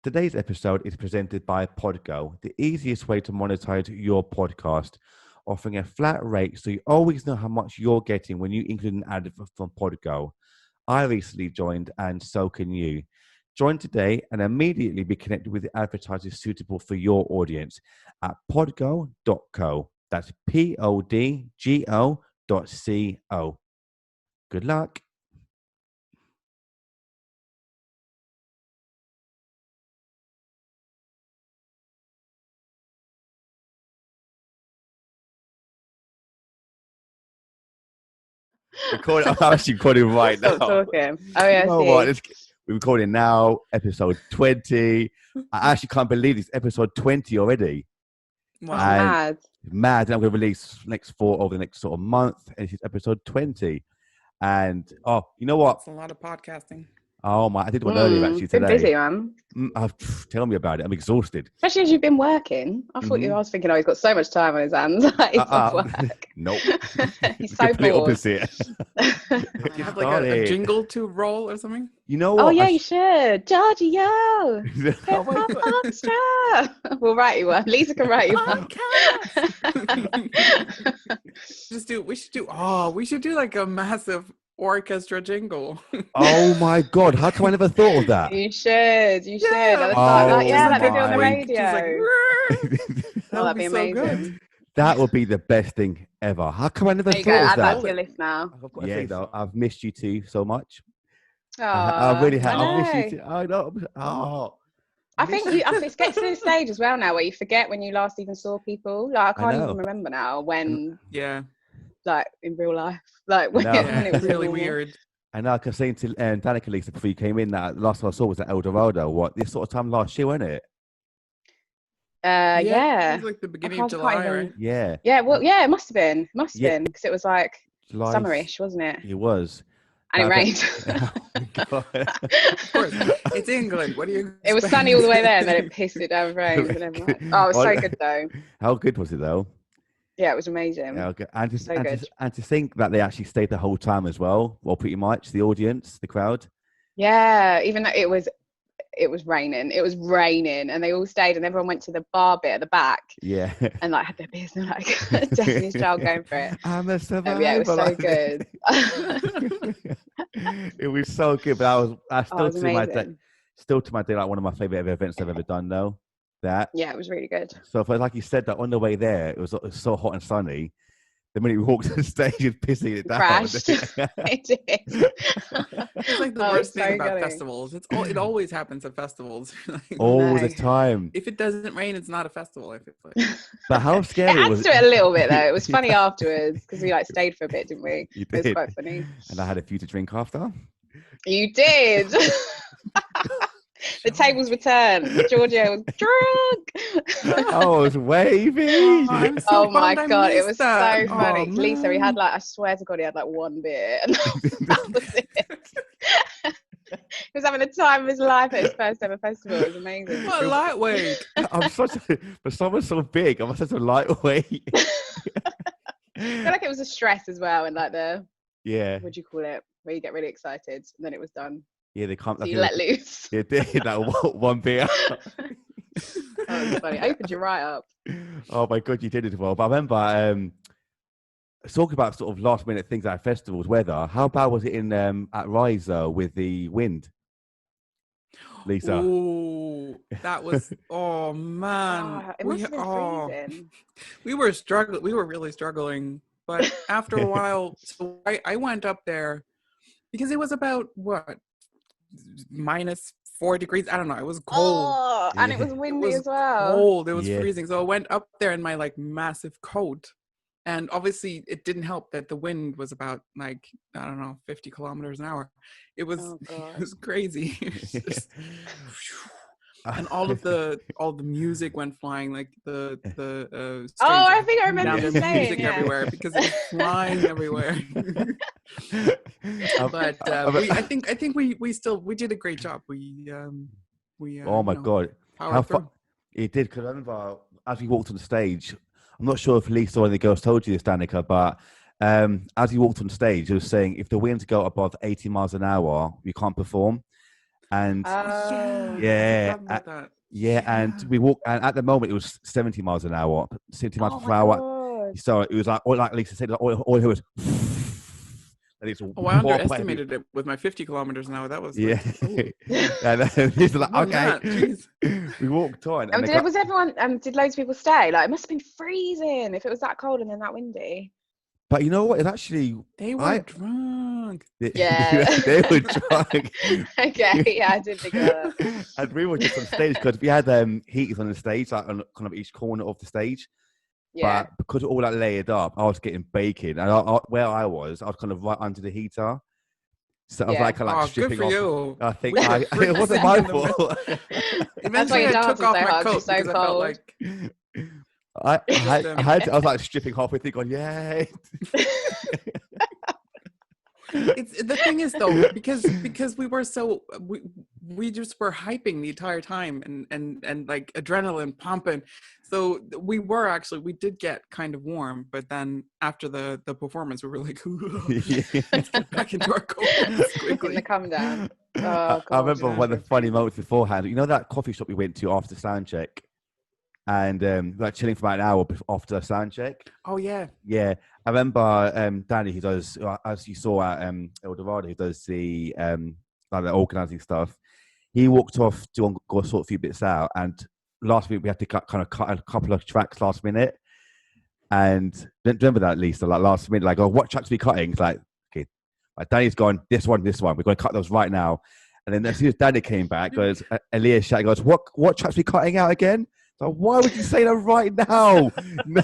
Today's episode is presented by Podgo, the easiest way to monetize your podcast, offering a flat rate so you always know how much you're getting when you include an ad from Podgo. I recently joined, and so can you. Join today and immediately be connected with the advertisers suitable for your audience at podgo.co. That's podgo.co. Good luck. I'm actually recording right now. Stop talking. Oh yeah, You know what? We're recording now, episode 20. I actually can't believe it's episode 20 already. Wow. Mad. Mad. And I'm going to release next 4 over the next sort of month. And it's episode 20. And, you know what? That's a lot of podcasting. Oh, my. I did one earlier, actually, today. Been busy, man. Tell me about it. I'm exhausted. Especially as you've been working. I was thinking, he's got so much time on his hands. He's off work. Nope. He's so complete bored. Opposite. Do you have like a jingle to roll or something? You know what? Oh, yeah, you should. Georgio. Hip Hop Orchestra. We'll write you one. Lisa can write you one. We should do like a massive orchestra jingle. Oh my God, how come I never thought of that? You should. Yeah. That'd be on the radio. That'd be amazing. So good. That would be the best thing ever. How come I never thought of Add that? that to your list now. I've got to say though, I've missed you two so much. Oh, I really have. I I've missed you two. I know. I think it gets to the stage as well now where you forget when you last even saw people. Like I can't even remember now when. Yeah. Like in real life, like when it was really weird. I know. I was saying to Danika, Lisa, before you came in, that last time I saw was at El Dorado. What, this sort of time last year, wasn't it? Yeah. It was like the beginning of July, right? Yeah. Yeah. Well, yeah. It must have been. Because it was like July, summerish, wasn't it? It was. And it rained. Oh, of course, it's England. What do you? It was sunny all the way there, and then it pissed it down with rain. And it was so good though. How good was it though? Yeah, it was amazing. Yeah, okay. And to think that they actually stayed the whole time as well. Well, pretty much the audience, the crowd. Yeah, even though it was raining. It was raining, and they all stayed, and everyone went to the bar bit at the back. Yeah. And like had their beers and like Destiny's Child going for it. I'm a survivor. Yeah, it was so good. It was so good, but I still to my day like one of my favorite events I've ever done though. That. Yeah, it was really good. So, like you said, that on the way there, it was so hot and sunny. The minute we walked on stage, it's pissing it down. Crashed. It did. It's like the worst thing about festivals. It always happens at festivals. All the time. If it doesn't rain, it's not a festival. I feel like. But how scary it was it? To it a little bit though. It was funny afterwards because we stayed for a bit, didn't we? You did. It was quite funny. And I had a few to drink after. You did. The tables were turned. Georgio was drunk. I was waving. Oh my God, it was so funny. Lisa, he had I swear to God, he had one beer. And that was it. He was having the time of his life at his first ever festival. It was amazing. What a lightweight. But someone so big, I'm such a lightweight. I feel like it was a stress as well. And what do you call it? Where you get really excited and then it was done. Yeah, they can't. So you let loose. Yeah, did that one beer. That was funny. I opened you right up. Oh my God, you did it well. But I remember talking about sort of last minute things at festivals, weather. How bad was it in at Rise with the wind, Lisa? Oh, that was. Oh man, it must have been freezing. We were struggling. We were really struggling. But after a while, so I went up there because it was about -4 degrees. I don't know. It was cold. Oh, and it was windy as well. Cold. It was freezing. So I went up there in my massive coat. And obviously it didn't help that the wind was about 50 kilometers an hour. It was it was crazy. It was just, and all the music went flying, I think I remember you saying music everywhere because it was flying everywhere. But I think we did a great job. Oh my God, how far it did, because I remember as we walked on the stage, I'm not sure if Lisa or any of the girls told you this, Danika, but as he walked on stage, he was saying if the winds go above 80 miles an hour, you can't perform. And yeah, about that. And we walked, and at the moment it was 70 miles an hour, 70 miles per hour. God. So it was like Lisa said, all it was. And it's I underestimated it with my 50 kilometers an hour. That was and he's like, okay. We walked on. And was everyone? Did loads of people stay? Like, it must have been freezing if it was that cold and then that windy. But you know what? It actually they were drunk. Yeah, they were drunk. Okay, yeah, I did think of that. And we were just on stage because we had heaters on the stage, like on kind of each corner of the stage. Yeah. But because all that layered up, I was getting baking, and where I was kind of right under the heater. So I was like stripping good for off. You. I think it wasn't my fault. Eventually, I took off my coat because I felt like I was like stripping halfway, going, yay. It's the thing is though, because we were we just were hyping the entire time and like adrenaline pumping, so we did get kind of warm, but then after the performance we were like, let's get back into our coats quickly. Come down. I remember one of the funny moments beforehand. You know that coffee shop we went to after sound check, and like chilling for about an hour after sound check. Oh yeah. I remember Danny, who does, as you saw at El Dorado, who does the like the organising stuff. He walked off to go sort a few bits out, and last minute we had to cut a couple of tracks last minute. And remember that, Lisa? Like last minute, like, oh, what tracks are we cutting? It's like, okay, like Danny's gone, this one. We're going to cut those right now. And then as soon as Danny came back, goes, Elias shouting, goes, what tracks are we cutting out again? So why would you say that right now? No,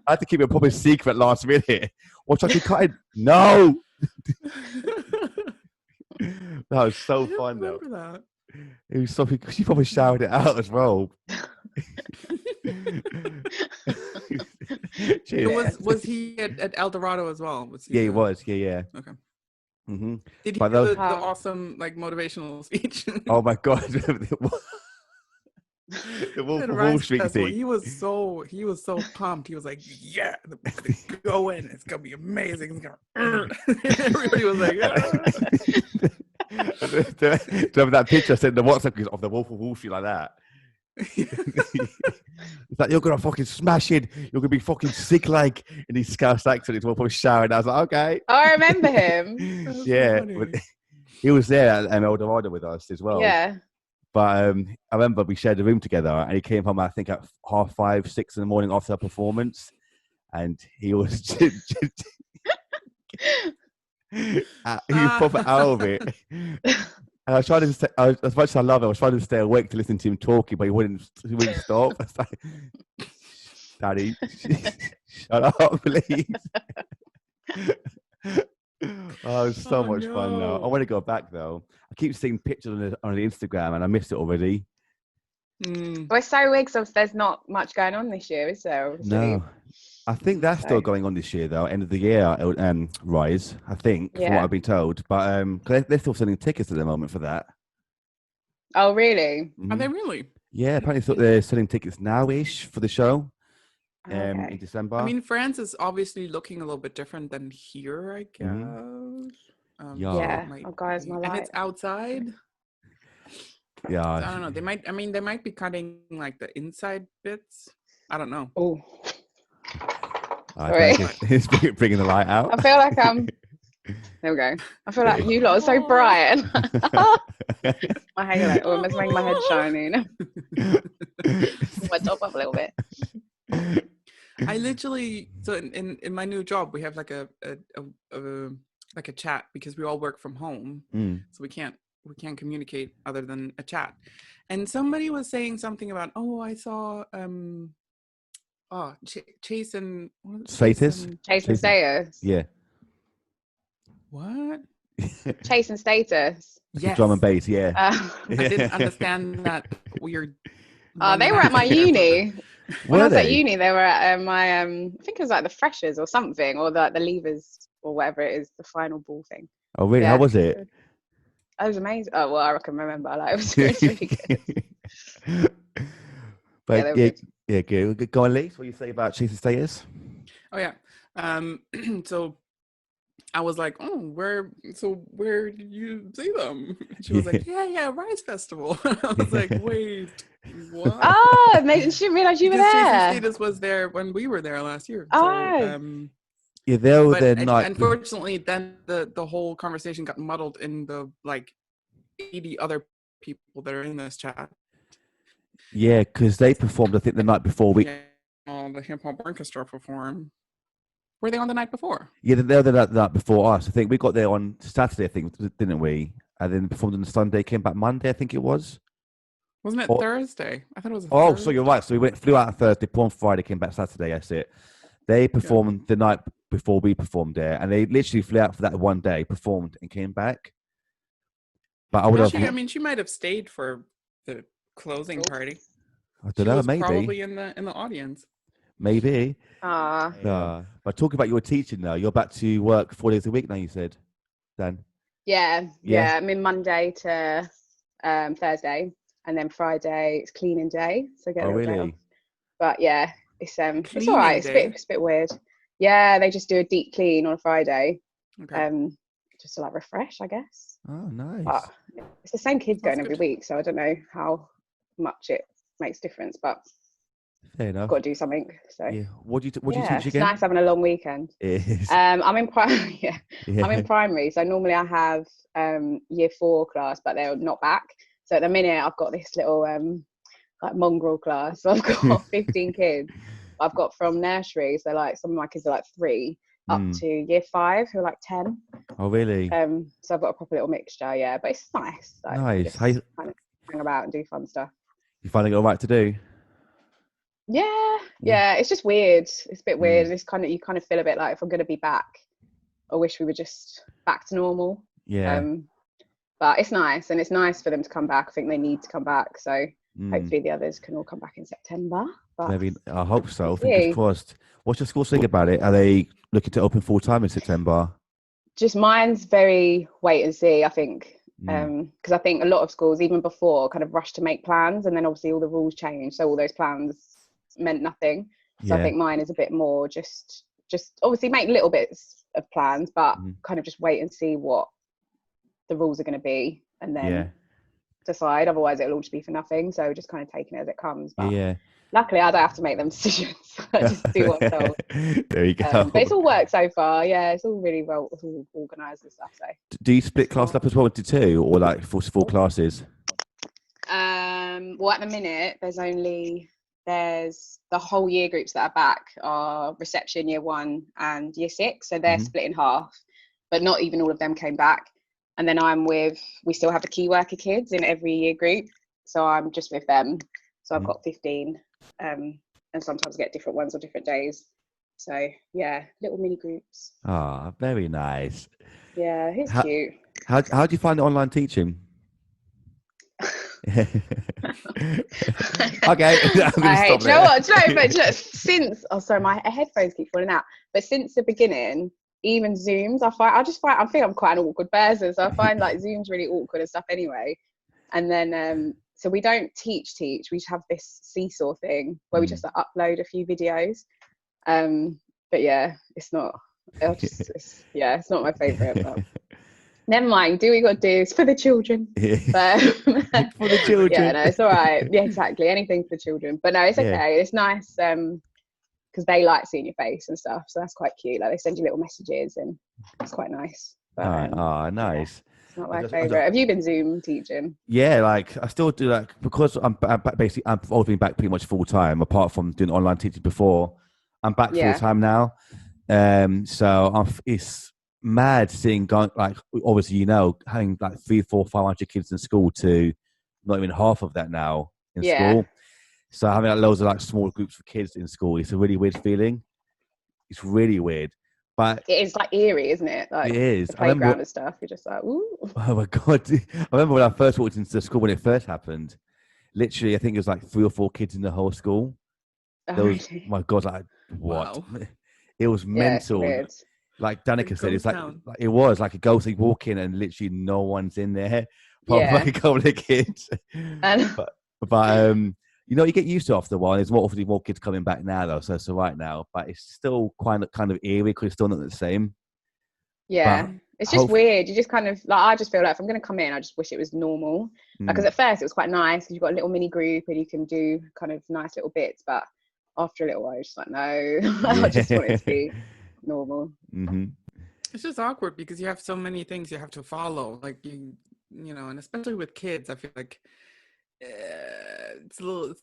I had to keep it a proper secret last minute. What tracks are we cutting? No. That was so fun though. That. It was something because you probably shouted it out as well. Was he at El Dorado as well? He was. Yeah. Okay. Mm-hmm. Did he do the awesome like motivational speech? Oh my god. The Wolf of Wall Street thing. He was so pumped. He was like, "Yeah, it's gonna go in. It's gonna be amazing. It's gonna." Everybody was like, remember that picture I sent the WhatsApp of the Wolf of Wall Street like that? It's like, you're gonna fucking smash it. You're gonna be fucking sick, like in his Scouse accent. He's all shouting. I was like, okay. Oh, I remember him. Yeah, he was there at El Dorado with us as well. Yeah. But I remember we shared the room together, and he came home, I think, at 5:30, 6 in the morning after a performance, and he was he was proper out of it. And I was trying to stay, as much as I love it, I was trying to stay awake to listen to him talking, but he wouldn't stop. I was like, Daddy, shut up, please. Oh, it was so much fun though. I want to go back though. I keep seeing pictures on the Instagram and I missed it already. Well, it's so weird because there's not much going on this year, is there? Obviously. No. I think that's still going on this year though, end of the year, Rise, I think, from what I've been told. But they're still selling tickets at the moment for that. Oh, really? Are they really? Yeah, apparently they're selling tickets now-ish for the show. In December. I mean, France is obviously looking a little bit different than here, I guess. Yeah. Oh, guys, my life. And it's outside. Yeah. So I don't know. They might be cutting like the inside bits. I don't know. Oh. Sorry. It's bringing the light out. I feel like there we go. I feel like you lot are so bright. My halo almost making my head shiny. My top up a little bit. I literally, so in my new job we have like a chat because we all work from home, so we can't communicate other than a chat. And somebody was saying something about, I saw Chase and Status. Yeah. What? Chase and Status. Yes. Drum and bass. Yeah. I didn't understand that weird. They were at my uni. When I was at uni, they were at my I think it was like the freshers or something, or the levers or whatever it is, the final ball thing. Oh really? Yeah. How was it? It was amazing. Oh well, I can remember. Like, it was really good. But good. Go on, Lee. What do you say about Chase and Status? Oh yeah. So I was like, oh, where did you see them? And she was like, yeah, Rise Festival. I was like, wait, what? Oh, she didn't realize you were Because there. Jason Status was there when we were there last year. Oh. So, yeah, they were there night. Unfortunately, then the whole conversation got muddled in the like 80 other people that are in this chat. Yeah, because they performed, I think, the night before we. Yeah, the Hip Hop Orchestra performed. Were they on the night before? Yeah, they were the night before us. I think we got there on Saturday, I think, didn't we? And then performed on Sunday, came back Monday, I think it was. Wasn't it Thursday? I thought it was Thursday. So you're right. So we flew out on Thursday, performed Friday, came back Saturday, that's it. They performed the night before we performed there, and they literally flew out for that one day, performed, and came back. But I would have. I mean, she might have stayed for the closing party. I don't know. Maybe probably in the audience. Maybe. But talking about your teaching now, you're back to work 4 days a week now. You said, Dan. Yeah. I'm in Monday to Thursday, and then Friday it's cleaning day. So get really? Off. But yeah, it's all right. It's a bit weird. Yeah, they just do a deep clean on a Friday. Okay. Just to like refresh, I guess. Oh, nice. But it's the same kids going every week, so I don't know how much it makes difference, but fair enough. Got to do something. So yeah. What do you teach again? It's nice having a long weekend. It is. I'm in primary. I'm in primary, so normally I have year 4 class, but they're not back. So at the minute I've got this little like mongrel class. So I've got 15 kids. I've got from nursery, so like some of my kids are like 3 up to year 5 who are like 10. Oh really? So I've got a proper little mixture, yeah. But it's nice. Like, nice. Kind of hang about and do fun stuff. You finding it all right to do? Yeah. It's just weird. It's a bit weird. It's you kind of feel a bit like if I'm going to be back, I wish we were just back to normal. Yeah. But it's nice, and it's nice for them to come back. I think they need to come back. So hopefully the others can all come back in September. But maybe I hope so. Fingers crossed. What's your school saying about it? Are they looking to open full time in September? Just mine's very wait and see, I think. Because I think a lot of schools, even before, kind of rushed to make plans, and then obviously all the rules changed, so all those plans meant nothing. So I think mine is a bit more just obviously make little bits of plans, but kind of just wait and see what the rules are going to be, and then decide. Otherwise it'll all just be for nothing, so just kind of taking it as it comes. But luckily I don't have to make them decisions. I just do what I'm told. There you go. But it's all worked so far. It's all really well, it's all organised and stuff. So do you split class up as well into 2, or like four classes? Well, at the minute there's the whole year groups that are back are reception, year 1 and year 6, so they're split in half, but not even all of them came back. And then we still have the key worker kids in every year group, so I'm just with them. So I've got 15, and sometimes get different ones on different days. So yeah, little mini groups. Ah, very nice. Yeah, it's cute. How do you find online teaching? Okay, I'm gonna stop there. You know what? But since my headphones keep falling out. But since the beginning, even Zooms, I think I'm quite an awkward person, so I find like Zooms really awkward and stuff anyway. And then so we don't teach. We just have this seesaw thing where we just upload a few videos. But yeah, it's not. It's not my favourite. But never mind. Do what you got to do. It's for the children. But, for the children. Yeah, no, it's all right. Yeah, exactly. Anything for the children. But no, it's okay. It's nice because they like seeing your face and stuff. So that's quite cute. Like they send you little messages, and it's quite nice. But, nice. Yeah, it's not my favourite. Have you been Zoom teaching? Yeah, like I still do that because I'm basically always been back pretty much full time. Apart from doing online teaching before, I'm back full time now. So it's mad seeing like obviously having like 300, 400, 500 kids in school to not even half of that now in school. So having like loads of like small groups of kids in school, it's a really weird feeling. It's really weird, but it is like eerie, isn't it? Like it is. The playground and stuff. You're just like, ooh. Oh my god! I remember when I first walked into the school when it first happened. Literally, I think it was like 3 or 4 kids in the whole school. Really? My god! Like what? Wow. It was mental. Like Danika said, it's like it was like a ghost. You walk in and literally no one's in there, apart from like a couple of kids. But you get used to it after a while. There's obviously more kids coming back now though, so it's all right now. But it's still kind of eerie because it's still not the same. Yeah. It's just weird. You just kind of like, I just feel like if I'm going to come in, I just wish it was normal. Because at first it was quite nice because you've got a little mini group and you can do kind of nice little bits. But after a little while, you're just like, no, I just want it to be normal. It's just awkward because you have so many things you have to follow. Like, you know, and especially with kids, I feel like it's a little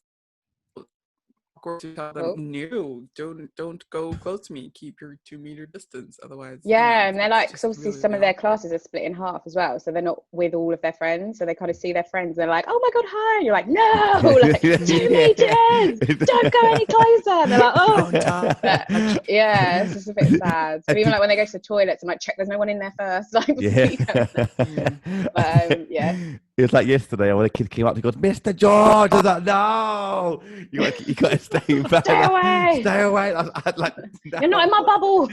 awkward to tell them, no, don't go close to me. Keep your 2-meter distance. Otherwise, yeah, and they're like, because obviously some of their classes are split in half as well, so they're not with all of their friends. So they kind of see their friends. They're like, oh my god, hi. And you're like, no, like 2 meters. Don't go any closer. And they're like, oh, but, yeah, it's just a bit sad. So even like when they go to the toilets, I'm like, check there's no one in there first. Like, yeah. It was like yesterday when a kid came up and goes, Mr. George. I was like, no, you got to stay back. Stay away. Stay away. I like, no. You're not in my bubble.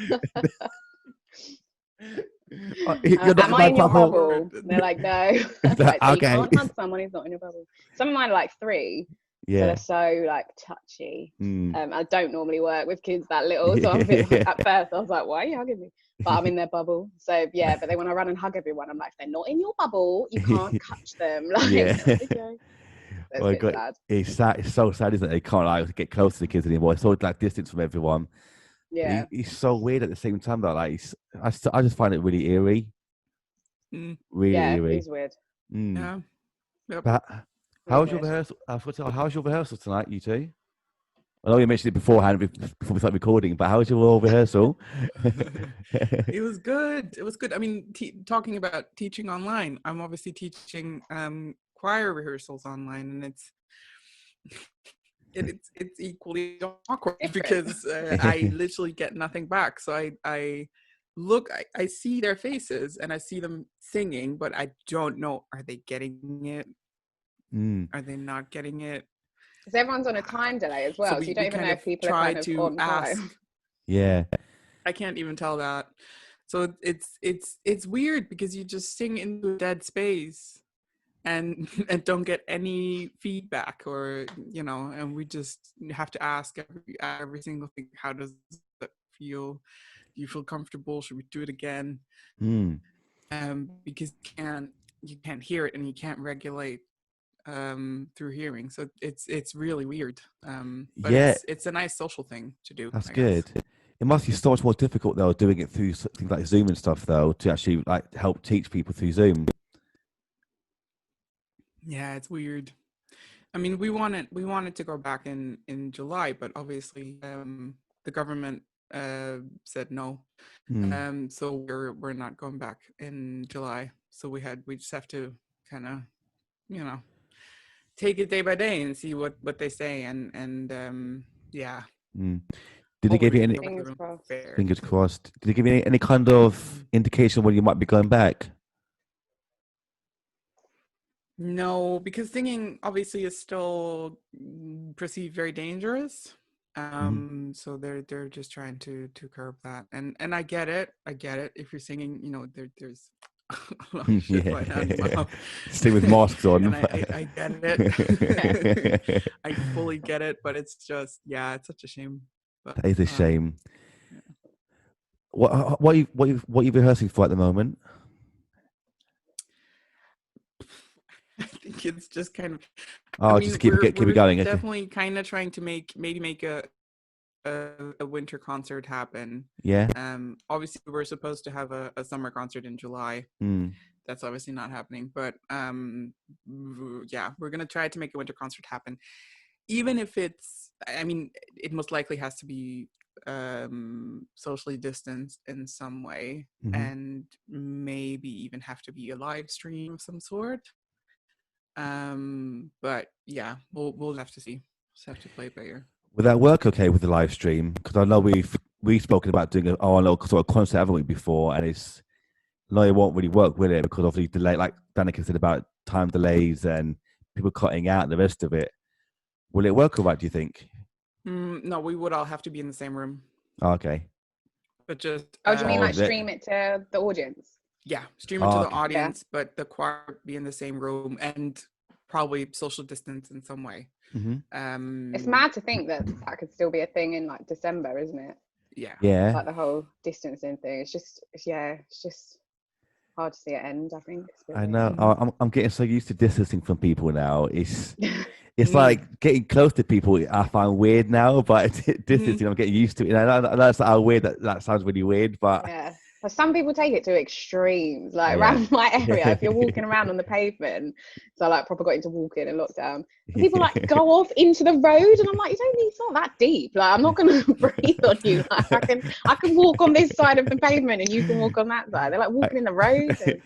You're not am I in your bubble? And they're like, no. Like, so okay. You can't hug someone who's not in your bubble. Some of mine are like 3. Yeah. So they're so like touchy. I don't normally work with kids that little. So I'm a bit like, at first I was like, why are you hugging me? But I'm in their bubble. So yeah, but then when I run and hug everyone, I'm like, they're not in your bubble. You can't touch them. Like, okay. Oh my God. It's sad. It's so sad, isn't it? They can't like get close to the kids anymore. It's so like distance from everyone. Yeah. It's so weird at the same time though. Like I just find it really eerie. Really eerie. It is weird. Yeah. Yep. But how's your rehearsal? How's your rehearsal tonight, you two? I know you mentioned it beforehand before we started recording, but how was your rehearsal? It was good. It was good. I mean, talking about teaching online, I'm obviously teaching choir rehearsals online, and it's equally awkward because I literally get nothing back. So I look, I see their faces and I see them singing, but I don't know, are they getting it? Are they not getting it? Because everyone's on a time delay as well, so you don't even know if people are kind of on time. Yeah. I can't even tell that. So it's weird because you just sing into a dead space and don't get any feedback, or you know, and we just have to ask every single thing. How does it feel? Do you feel comfortable? Should we do it again? Because you can't hear it and you can't regulate through hearing, so it's really weird, but it's a nice social thing to do. That's good. It must be so much more difficult though doing it through things like Zoom and stuff though, to actually like help teach people through Zoom. Yeah, it's weird. I mean, we wanted to go back in July, but obviously the government said no. So we're not going back in July, so we just have to kind of, you know, take it day by day and see what they say, and yeah. Did they give you any fingers crossed? Did they give you any kind of indication when you might be going back? No, because singing obviously is still perceived very dangerous. So they're just trying to curb that, and I get it. If you're singing, you know, there's a lot of shit going on in your mouth. Stay with masks on. I get it. I fully get it, but it's just, it's such a shame. But, that is a shame. Yeah. What are you rehearsing for at the moment? I think it's just kind of. I mean, just keep it going. Definitely kind of trying to make a winter concert happen. Yeah. Obviously we're supposed to have a summer concert in July. That's obviously not happening, but we're gonna try to make a winter concert happen, even if it most likely has to be socially distanced in some way, and maybe even have to be a live stream of some sort. But yeah, we'll have to see. Just have to play it by ear. Will that work okay with the live stream? Because I know we've spoken about doing a sort of concert, haven't we, before? And it won't really work, will it? Because of the delay, like Danika said about time delays and people cutting out the rest of it. Will it work all right, do you think? No, we would all have to be in the same room. Oh, okay. But just do you mean like stream it to the audience? Yeah, stream it to the audience, but the choir be in the same room and probably social distance in some way. It's mad to think that could still be a thing in like December, isn't it? Yeah. Like the whole distancing thing. It's just hard to see it end, I think. I know. I'm getting so used to distancing from people now. It's Mm. like getting close to people I find weird now, but distancing, I'm getting used to it. And I know that's how weird that sounds really weird, but yeah. But some people take it to extremes. Like Yeah. around my area, if you're walking around on the pavement, so I like proper got into walking and lockdown. And people like go off into the road, and I'm like, it's not that deep. Like I'm not gonna breathe on you. Like I can walk on this side of the pavement, and you can walk on that side. They're like walking in the road. And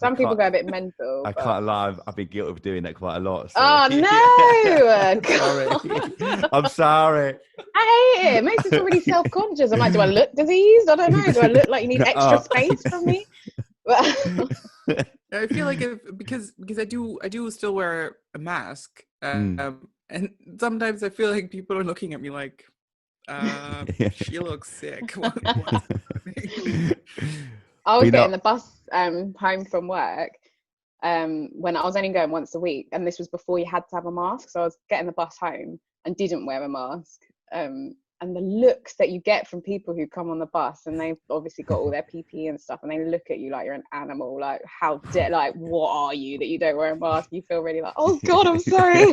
some people go a bit mental. Can't lie. I've been guilty of doing that quite a lot. So. Oh no! Sorry. I'm sorry. I hate it. It makes us feel really self-conscious. I'm like, do I look diseased? I don't know. Do I look like you need extra space from me? I feel like because I do still wear a mask, and sometimes I feel like people are looking at me like, she looks sick. I was getting the bus home from work when I was only going once a week, and this was before you had to have a mask. So I was getting the bus home and didn't wear a mask. And the looks that you get from people who come on the bus, and they've obviously got all their PPE and stuff, and they look at you like you're an animal, like like what are you that you don't wear a mask? You feel really like, oh god, I'm sorry.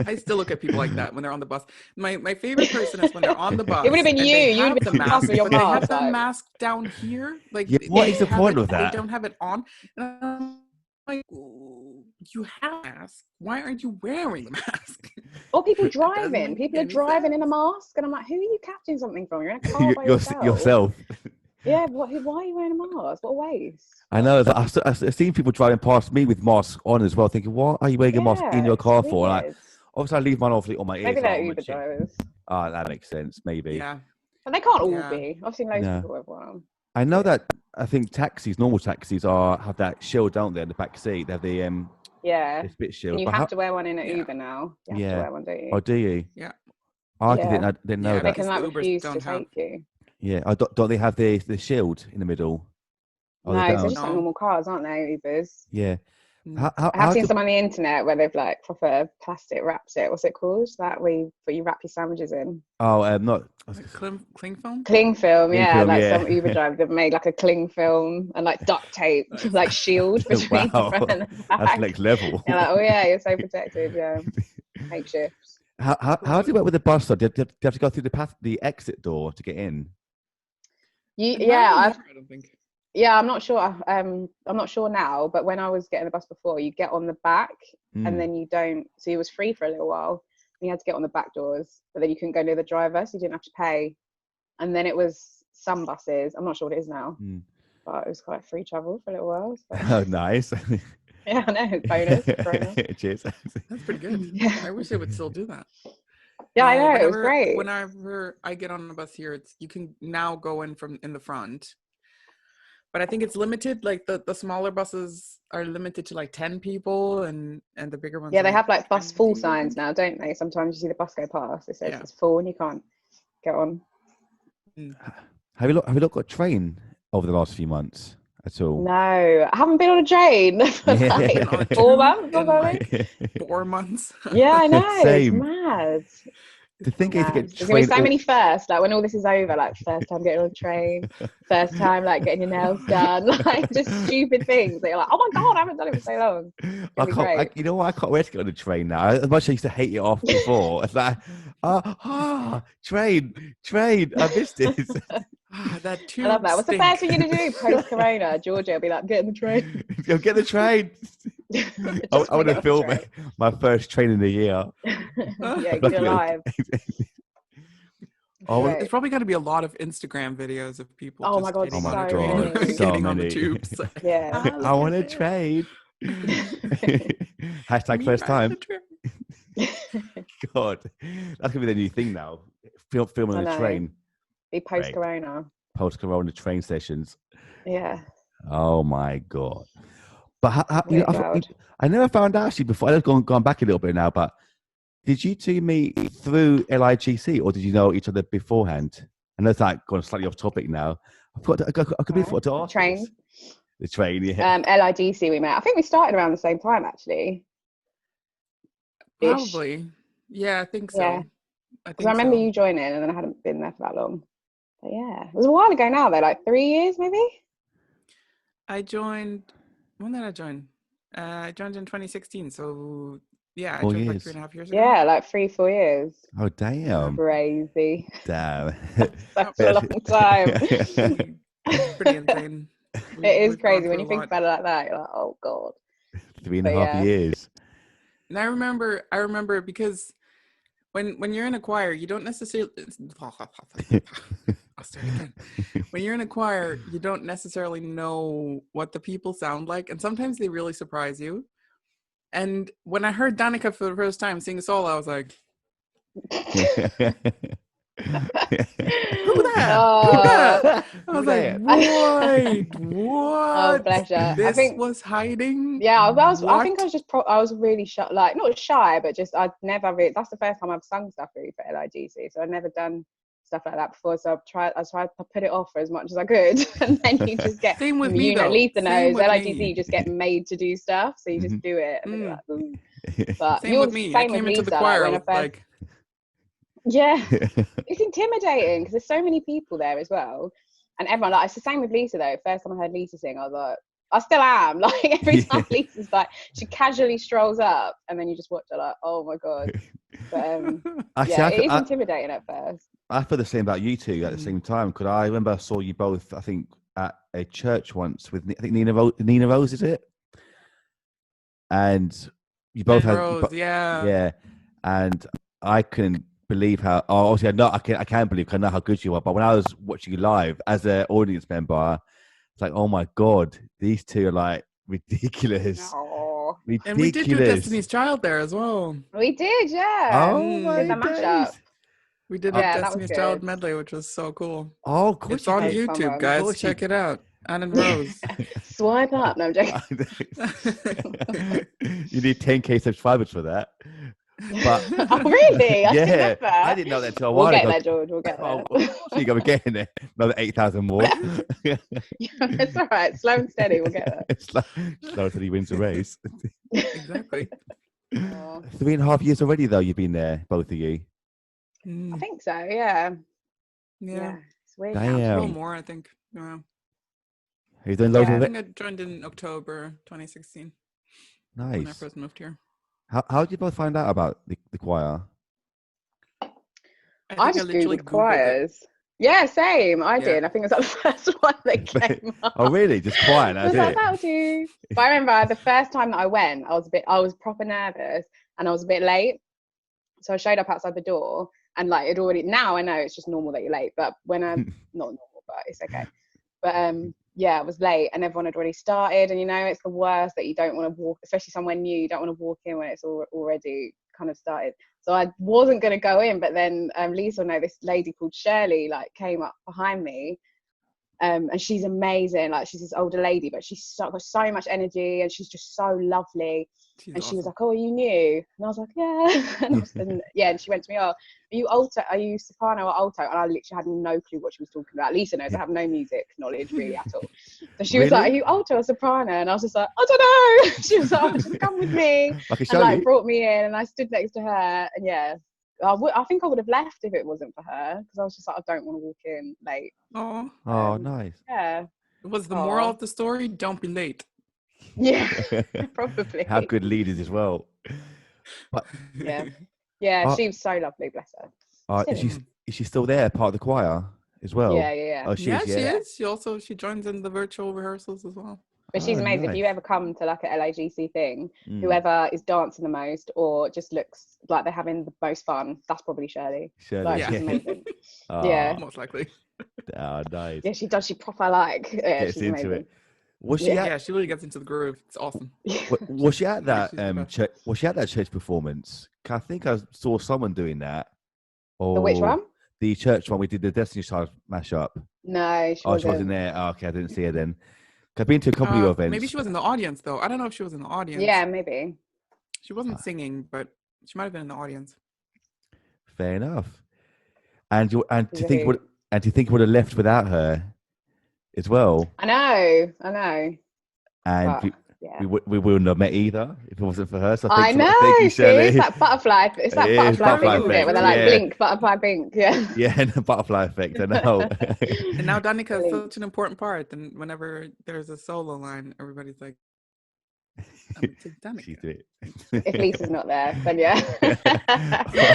I still look at people like that when they're on the bus. My favorite person is when they're on the bus. It would have been you. You would have been the mask with your mask. mask. They have their mask down here. Like, what is the point of that? They don't have it on. And I'm like, you have a mask. Why aren't you wearing the mask? Or people driving. People are driving in a mask, and I'm like, who are you catching something from? You're in a car by yourself. Yeah, why are you wearing a mask? What a waste. I know. I've seen people driving past me with masks on as well, thinking, what are you wearing a mask in your car for? Like, obviously, I leave mine off on my ears. Maybe they're Uber drivers. Oh, that makes sense. Maybe. Yeah. But they can't all be. I've seen loads of people with one. I know that. I think normal taxis have that shield, don't they, in the back seat? They have the this bit shield. And you have to wear one in an Uber now. You have to wear one, don't you? Oh, do you? Yeah. I didn't know that. They can refuse to take you. Yeah. Don't they have the shield in the middle? No, they're just like normal cars, aren't they, Ubers? Yeah. I've seen some on the internet where they've like proper plastic wrapped it. What's it called? That where you wrap your sandwiches in. Oh, not cling film. Cling film, some Uber driver that made like a cling film and like duct tape, like shield between the front and the back. That's next level. You're like, oh yeah, you're so protected. Yeah, makeshift. How do you work with the bus though? Do you have to go through the exit door to get in? I don't think. Yeah, I'm not sure. I'm not sure now, but when I was getting the bus before, you get on the back and then you don't. So it was free for a little while. You had to get on the back doors, but then you couldn't go near the driver, so you didn't have to pay. And then it was some buses. I'm not sure what it is now, but it was quite free travel for a little while. So. Oh, nice. Yeah, I know. Bonus. Cheers. That's pretty good. Yeah. I wish they would still do that. Yeah, I know. It was great. Whenever I get on a bus here, you can now go in in the front. But I think it's limited. Like the smaller buses are limited to like 10 people, and the bigger ones. Yeah, they have like bus full signs now, don't they? Sometimes you see the bus go past. It says it's full and you can't get on. Have you looked at a train over the last few months at all? No, I haven't been on a train for like 4 months or something. 4 months. Yeah, I know. Same. It's mad. The thing is to get there's gonna be so many firsts, like when all this is over, like first time getting on a train, first time like getting your nails done, like just stupid things that you're like, oh my god, I haven't done it for so long. You know what? I can't wait to get on a train now. As much as I used to hate it off before, it's like, train, I missed this. That too. I love that. What's the first thing you're gonna do post-corona? Georgia will be like, get in the train. Get the train. I want to film my first train in the year. Yeah, get alive. There's probably going to be a lot of Instagram videos of people. Oh my god, getting on the tubes. Yeah, I want to trade. Hashtag first time. God, that's gonna be the new thing now. Filming on a train. Be post-corona. Post-corona train sessions. Yeah. Oh my god. But I never found out actually before. I've gone back a little bit now, but did you two meet through LIGC or did you know each other beforehand? I know it's like going slightly off topic now. I could be forgot to ask. The train, yeah. LIGC we met. I think we started around the same time actually. Probably. Yeah, I think so. Because I remember you joining, and then I hadn't been there for that long. But yeah, it was a while ago now, though, like 3 years maybe. I joined. When did I join? I joined in 2016. So yeah, I 4 joined like years. 3.5 years ago. Yeah, like 3-4 years. Oh damn! Crazy. Damn. Such a long time. It's pretty insane. It is crazy when you think about it like that. You're like, oh god. 3.5 years. And I remember because when you're in a choir, you don't necessarily. I'll start again. When you're in a choir, you don't necessarily know what the people sound like, and sometimes they really surprise you. And when I heard Danika for the first time sing a solo, I was like, Who that? I was like, what? Oh, bless you. This was hiding. Yeah, I think I was just I was really shy, like not shy, but just I'd never really. That's the first time I've sung stuff really for LIGC, so I'd never done stuff like that before. So I tried to put it off for as much as I could, and then you just get. Same with me, you know, though. Lisa knows LIGC. Me. You just get made to do stuff, so you just do it. And you're like, ooh. But same with me. I came into the choir like. Yeah, it's intimidating because there's so many people there as well, and everyone like it's the same with Lisa though. First time I heard Lisa sing, I was like, I still am like every time Lisa's like she casually strolls up, and then you just watch her like, oh my god. But actually, it is intimidating at first. I feel the same about you two at the same time because I remember I saw you both. I think at a church once with I think Nina Rose, is it? And you both had Rose, yeah, and I couldn't believe how obviously I can't believe because I know how good you are, but when I was watching you live as an audience member, it's like, oh my god, these two are like ridiculous. Ridiculous. And we did do Destiny's Child there as well. We did, yeah. Oh my mashup. We did a Destiny's Child medley, which was so cool. Oh, cool. It's on YouTube, guys. Check it out. Anne and Rose. Swipe up. No, I'm joking. You need 10K subscribers for that. But oh really? I didn't know that until a while ago. We'll get there, George. We'll get there. So you got to get in there. Another 8,000 more. It's all right. Slow and steady. We'll get there. Slow until he wins the race. Exactly. 3.5 years already, though. You've been there, both of you. I think so. Yeah. It's weird. Damn. A little more, I think. Yeah. Have you done loads of it? I think I joined in October 2016. Nice. When I first moved here. How did you both find out about the choir? I just Googled choirs. Yeah, same. I did. I think it was like the first one that came up. Oh, really? Just choir? I was like, that'll do. But I remember the first time that I went, I was proper nervous and I was a bit late. So I showed up outside the door and like now I know it's just normal that you're late, but when I'm not normal, but it's okay. But I was late and everyone had already started, and it's the worst that you don't want to walk, especially somewhere new. You don't want to walk in when it's already kind of started. So I wasn't going to go in, but then Lisa, this lady called Shirley like came up behind me, and she's amazing. Like she's this older lady, but she's got so much energy and she's just so lovely. She's awesome. She was like, "Oh, are you new?" And I was like, "Yeah." And she went to me, "Oh, are you soprano or alto?" And I literally had no clue what she was talking about. Lisa knows I have no music knowledge really at all. So she was like, "Are you alto or soprano?" And I was just like, "I don't know." She was like, "Just come with me," and brought me in, and I stood next to her, and I think I would have left if it wasn't for her because I was just like, I don't want to walk in late. Oh, nice. Yeah. Was the moral of the story? Don't be late. Yeah, probably. Have good leaders as well. But she was so lovely, bless her. Is she still there, part of the choir as well? Yeah. Oh, she is. She joins in the virtual rehearsals as well. But she's amazing. Nice. If you ever come to like a LIGC thing, whoever is dancing the most or just looks like they're having the most fun, that's probably Shirley. Like, she's amazing. Most likely. Oh, nice. Yeah, she does. She proper gets she's into amazing. it. Was she? She really gets into the groove. It's awesome. Was she at that was she at that church performance? I think I saw someone doing that. The which one? The church one. We did the Destiny's Child mashup. No, she wasn't there. Oh, okay, I didn't see her then. I've been to a couple of events. Maybe she was in the audience though. I don't know if she was in the audience. Yeah, maybe. She wasn't singing, but she might have been in the audience. Fair enough. And do you think it would have left without her as well? I know. And yeah. We wouldn't have met either if it wasn't for her. So I know. See, it's that butterfly. It's that butterfly thing, isn't it? Where they're like blink, butterfly, blink. Yeah. Yeah, and the butterfly effect. I know. And now Danika is such an important part. And whenever there's a solo line, everybody's like, Danika. If Lisa's not there, then yeah.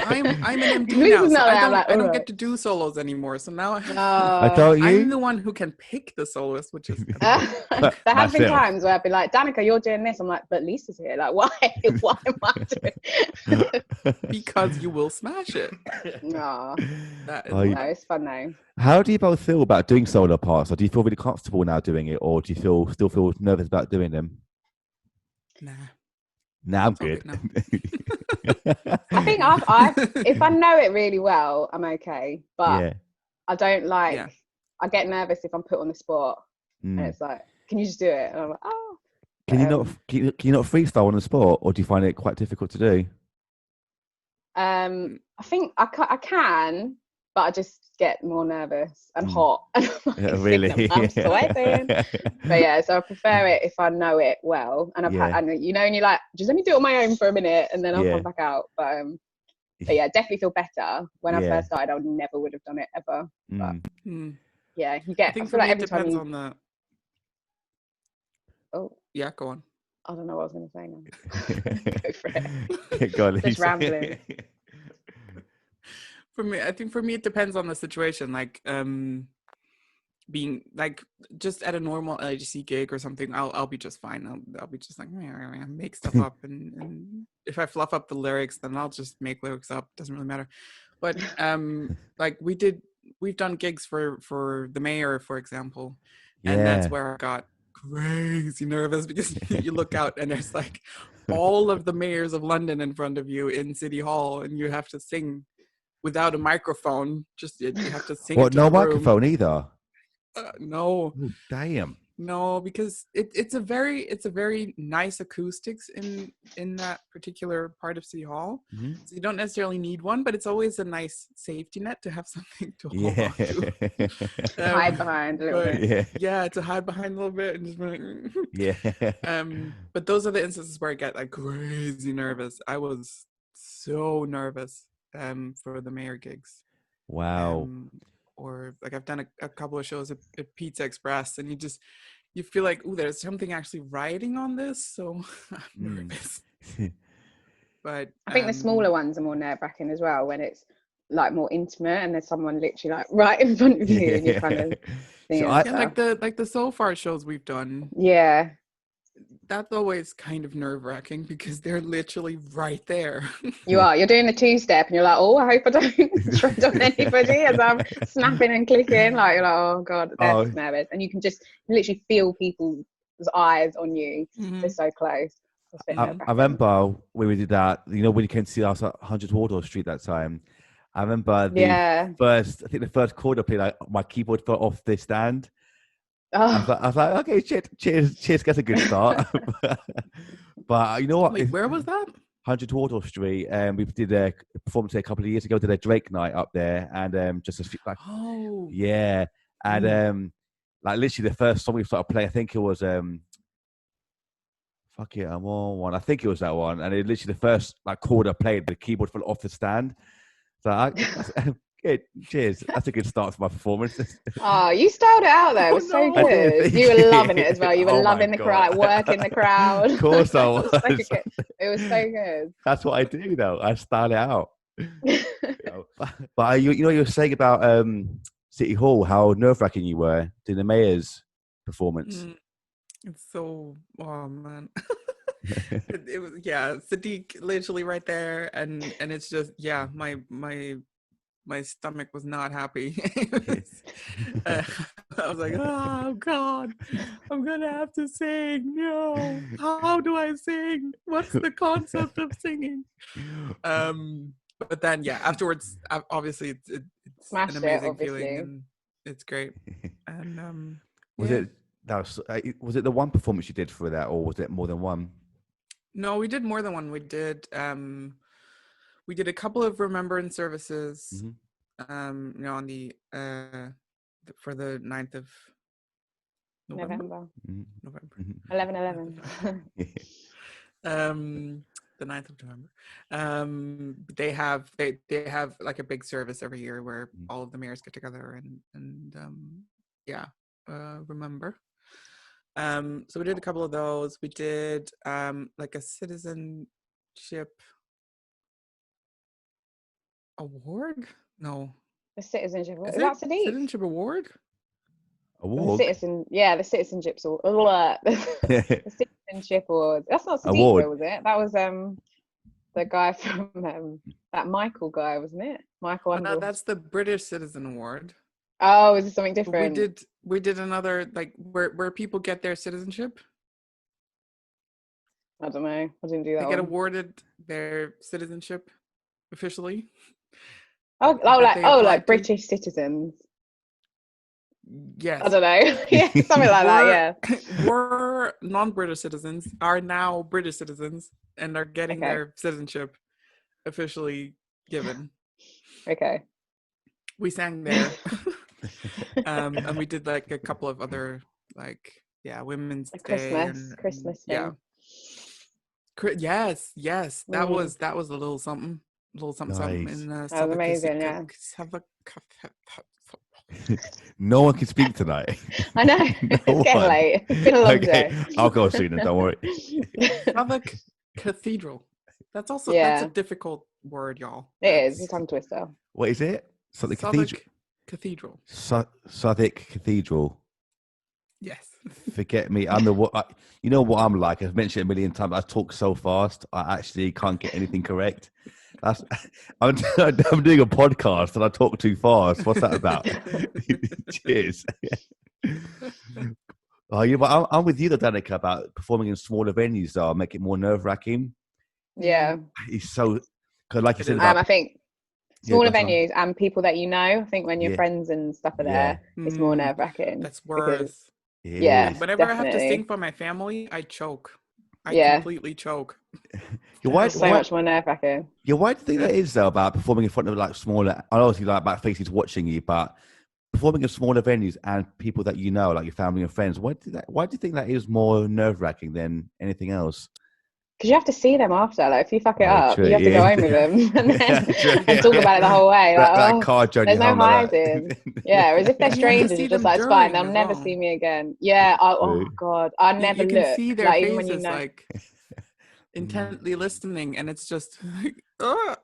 I'm an MD now, so I don't get to do solos anymore. So now I'm the one who can pick the soloist, which is there have been times where I've been like, Danika, you're doing this. I'm like, but Lisa's here. Like, why? Why am I doing it? Because you will smash it. No, it's fun though. How do you both feel about doing solo parts? Or do you feel really comfortable now doing it, or do you still feel nervous about doing them? Nah, I'm good. I think if I know it really well, I'm okay. But I don't like. I get nervous if I'm put on the spot, and it's like, can you just do it? And I'm like, oh. Can you not freestyle on the spot, or do you find it quite difficult to do? I think I can, but I just get more nervous and hot. Really? I'm sweating. But yeah, so I prefer it if I know it well. And and you're like, just let me do it on my own for a minute and then I'll come back out. But yeah, definitely feel better. When I first started, I never would have done it ever. But yeah, you get. I feel like every time on the. Oh yeah, go on. I don't know what I was going to say now. Go for it. Go on, just rambling. For me, it depends on the situation. Like, being like just at a normal LIGC gig or something, I'll be just fine. I'll be just like make stuff up, and if I fluff up the lyrics, then I'll just make lyrics up. Doesn't really matter. But like we've done gigs for the mayor, for example, and that's where I got crazy nervous because you look out and there's like all of the mayors of London in front of you in City Hall, and you have to sing without a microphone. Just you have to sing. What? No microphone either. No. Oh, damn. No, because it's a very nice acoustics in that particular part of City Hall. Mm-hmm. So you don't necessarily need one, but it's always a nice safety net to have something to hold on to. Hide behind a little bit. Yeah, to hide behind a little bit and just be like, but those are the instances where I get like crazy nervous. I was so nervous for the mayor gigs. Wow. Or like I've done a couple of shows at Pizza Express, and you feel like, oh, there's something actually riding on this, so I'm nervous. But I think the smaller ones are more nerve-wracking as well, when it's like more intimate and there's someone literally like right in front of you, and you kind of like the So Far shows we've done. Yeah. That's always kind of nerve-wracking because they're literally right there. You're doing the two-step and you're like, oh, I hope I don't tread on anybody as I'm snapping and clicking. Like, you're like, oh God, that's nervous. And you can just literally feel people's eyes on you. They're so close. I remember when we did that, when you came to see us at 100 Wardour Street that time, I remember the first chord I played, like my keyboard fell off the stand. I was like, okay, cheers, that's a good start. But you know what? Wait, where was that? 100 Wardour Street. We did a performance there a couple of years ago. Did a Drake night up there, and just a few, like, and like literally the first song we started playing, I think it was "Fuck It, I'm on one." I think it was that one, and it literally the first like chord I played, the keyboard fell off the stand. So good. Cheers. That's a good start for my performance. Oh, you styled it out though. It was so good. You were loving it as well. You were loving the crowd, working the crowd. Of course I was. It was so good. That's what I do though. I style it out. But you were saying about City Hall, how nerve-wracking you were doing the mayor's performance. It's so, oh man. It was Sadiq literally right there, and it's just my stomach was not happy. I was like, oh God, I'm gonna have to sing. No, how do I sing? What's the concept of singing? But then afterwards, obviously it's an amazing feeling, and it's great. And was it the one performance you did for that, or was it more than one? No, we did more than one. We did a couple of remembrance services, on the for the 9th of November. November. 11/11. The 9th of November. They have like a big service every year where all of the mayors get together and remember. So we did a couple of those. We did like a citizenship award. No, The citizenship. Is That's it a deep. citizenship award. Award. The citizenship award. The citizenship award. That's not Sadiq, Award. was it? That was the guy from that Michael guy, wasn't it? Michael. Oh, no, that's the British Citizen Award. Oh, is it something different? We did another like where people get their citizenship. I don't know. I didn't do that. They get awarded their citizenship officially. Like British citizens. Yes. I don't know. Yeah, something like that. Yeah. We're non-British citizens, are now British citizens, and are getting their citizenship officially given. Okay. We sang there. And we did like a couple of other Women's Day Christmas thing. Yes. That was a little something. Something. Nice. That was amazing. Yeah. No one can speak tonight. I know. It's getting late. It's been a long day. I'll go soon. Don't worry. Southwark Cathedral. That's a difficult word, y'all. It is. It's a tongue twister. What is it? Southwark Cathedral. Southwark Cathedral. Yes. Forget me. You know what I'm like. I've mentioned it a million times. I talk so fast. I actually can't get anything correct. I'm doing a podcast and I talk too fast. What's that about? Cheers. I'm with you, Danika, about performing in smaller venues. Though, make it more nerve-wracking. Yeah. It's so because, like you said, I think smaller venues and people that you know. I think when your friends and stuff are there, it's more nerve-wracking. That's worse. Whenever I have to sing for my family, I choke. I completely choke. Much more nerve-wracking. Yeah, why do you think that is though about performing in front of like smaller? I obviously like about faces watching you, but performing in smaller venues and people that you know, like your family and friends. Why do you think that is more nerve-wracking than anything else? Because you have to see them after. Like if you fuck it up, you have to go home with them and talk about it the whole way. Like, car journey. There's no hiding. Yeah, whereas if they're strangers, you're just like, it's fine. They'll never see me again. Yeah. Oh God, I never look. You can see their faces, even when you know. Like intently listening, and it's just like, or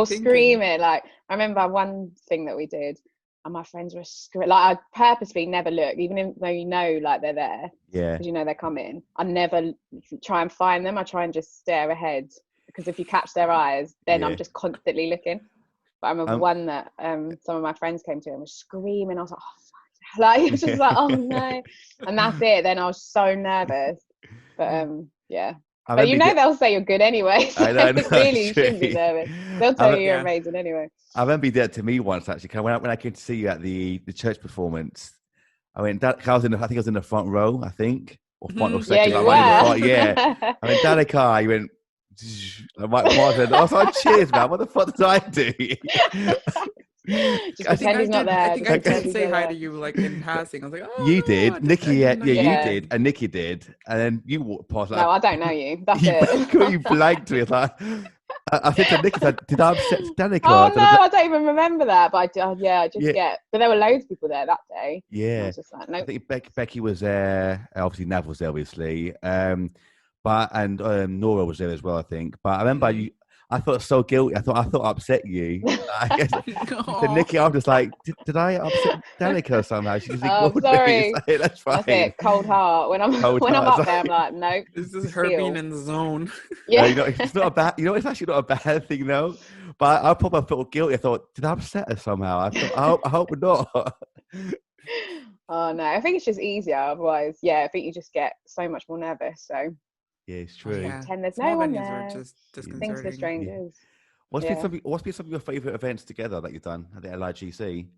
screaming. Like I remember one thing that we did. And my friends were like, I purposely never look, even though you know, like they're there. Yeah. Because you know they're coming. I never try and find them. I try and just stare ahead because if you catch their eyes, then I'm just constantly looking. But I remember one that some of my friends came to and was screaming. I was like, oh fuck! Like it was just like, oh no, and that's it. Then I was so nervous. But yeah. But you know they'll say you're good anyway. So I know, really you shouldn't be nervous. They'll tell you you're amazing anyway. I remember you did that to me once actually. When I came to see you at the church performance, I went. I think I was in the front row. I think or front or second. Yeah, you were. Yeah. I went Danika. You went. I was like, cheers, man. What the fuck did I do? Just pretend he's not there. I think I did say hi to you like in passing. I was like, oh, you did. Nikki, you did, and Nikki did, and then you walked past. Like, no, I don't know you. That's it. You blanked me. Like, I said to Nikki, did I upset Danika? Oh no, I don't even remember that. But I just get. But there were loads of people there that day. Yeah, I was just like, nope. I think Becky was there. Obviously, Nav was there, obviously. But Nora was there as well, I think. But I remember I felt so guilty. I thought I upset you. I guess to Nikki, I'm just like, did I upset Danika somehow? She just ignored sorry. me. That's fine. That's it. Cold heart. When I'm up there, I'm like, nope. This is her being in the zone. Yeah. It's not a bad. It's actually not a bad thing, though. But I probably felt guilty. I thought, did I upset her somehow? I hope not. Oh no, I think it's just easier. Otherwise, I think you just get so much more nervous. So. Yeah, it's true. Pretend there's no one there. Just things for strangers. What's been some of your favourite events together that you've done at the LIGC?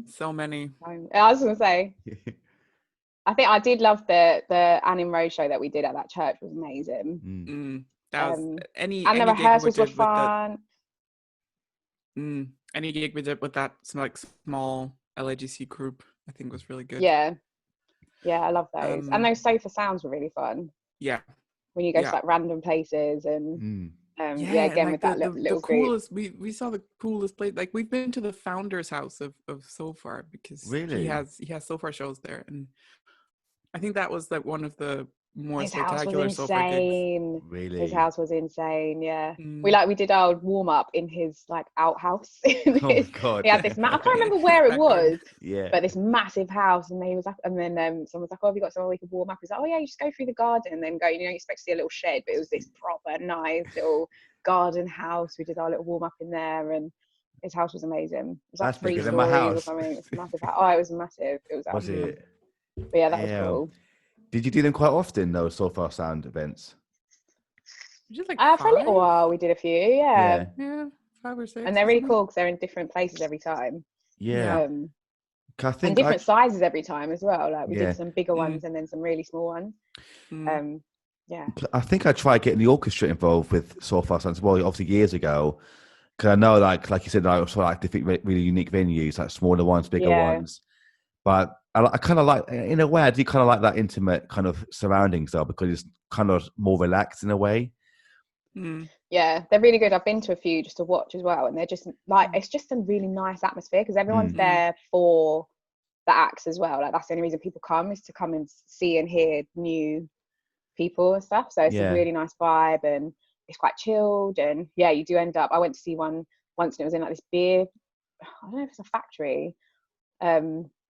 So many. I was going to say, I think I did love the Annie and Rose show that we did at that church. It was amazing. That was any and the rehearsals were fun. Any gig we did with that like small LIGC group, I think was really good. Yeah, I love those. And those sofa sounds were really fun. Yeah. When you go to like random places and again like with that little the group. coolest, we saw the coolest place. Like we've been to the founder's house of Sofar because he has Sofar shows there, and I think that was like one of the more spectacular Sofar gigs. Really, his house was insane. Yeah, we did our warm up in his like outhouse. God, he had this. I can't remember where it was. Yeah, but this massive house, and he was like, and then someone was like, "Oh, have you got somewhere we could warm up?" He's like, "Oh yeah, you just go through the garden and then go. You expect to see a little shed, but it was this proper nice little garden house. We did our little warm up in there, and his house was amazing. It was like 3 stories or something. It's massive. Oh, it was massive. It was. Was it? But yeah, that was cool. Did you do them quite often, those Sofar Sound events? Just like for a little while, we did a few. Yeah, 5 or 6. And they're really cool because they're in different places every time. Yeah. I think and different sizes every time as well. Like we did some bigger ones and then some really small ones. Yeah. I think I tried getting the orchestra involved with Sofar Sound as well, obviously years ago. Because I know, like you said, I saw like different, really unique venues, like smaller ones, bigger ones. But I kind of like, in a way, I do kind of like that intimate kind of surroundings though, because it's kind of more relaxed in a way. Yeah, they're really good. I've been to a few just to watch as well, and they're just like, it's just a really nice atmosphere because everyone's there for the acts as well. Like that's the only reason people come, is to come and see and hear new people and stuff. So it's a really nice vibe, and it's quite chilled. And yeah, you do end up, I went to see one once, and it was in like this beer, I don't know if it's a factory,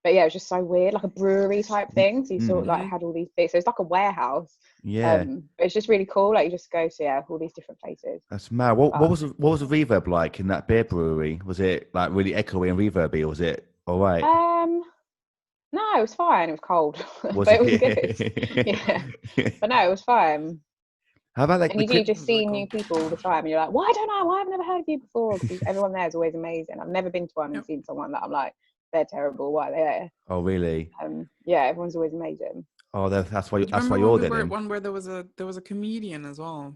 but yeah, it was just so weird, like a brewery type thing. So you sort of like had all these bits. So it's like a warehouse. Yeah. But it's just really cool. Like you just go to all these different places. That's mad. What was the reverb like in that beer brewery? Was it like really echoey and reverby, or was it all right? No, it was fine. It was cold, but it was good. Yeah. But no, it was fine. How about like? And you just see new people all the time, and you're like, "Why don't I? Why have I never heard of you before?" Because everyone there is always amazing. I've never been to one and seen someone that I'm like, they're terrible. Why are they there? Oh, really? Yeah, everyone's always amazing. Oh, that's why. That's why you're there. One where there was a comedian as well.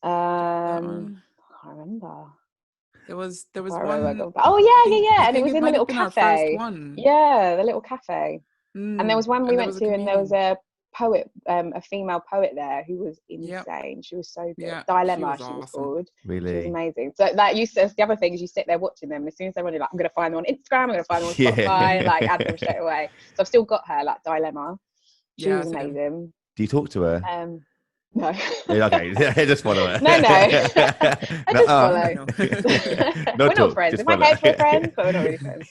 I can't remember. There was one. Oh yeah. And it was in the little cafe. Yeah, the little cafe. And there was one we went to, and there was a poet, a female poet there who was insane. She was so good. Dilemma, she was called. Really? She was amazing. So like the other thing is you sit there watching them, and as soon as they're on, you're like, I'm gonna find them on Instagram, I'm gonna find them on Spotify, and like add them straight away. So I've still got her, like Dilemma. She was amazing. Do you talk to her? No. Okay, just follow her. No. I just follow. We're not friends. In my head, we're friends, but we're not really friends.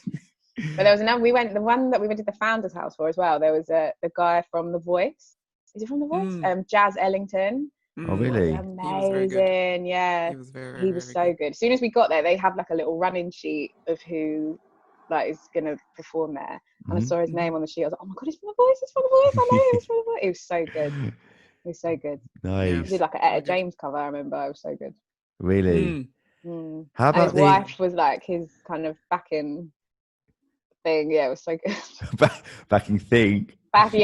But there was another. The one that we went to the founder's house for as well. There was the guy from The Voice. Is he from The Voice? Jazz Ellington. Oh, really? Amazing. Yeah. He was so good. As soon as we got there, they have like a little running sheet of who like is gonna perform there. And I saw his name on the sheet. I was like, oh my god, he's from The Voice. He's from The Voice. I know he's from The Voice. It was so good. It was so good. Nice. He did like a Etta James cover. I remember. It was so good. Really? How about his wife was like his kind of backing thing. Yeah, it was so good. Backing thing. Backing.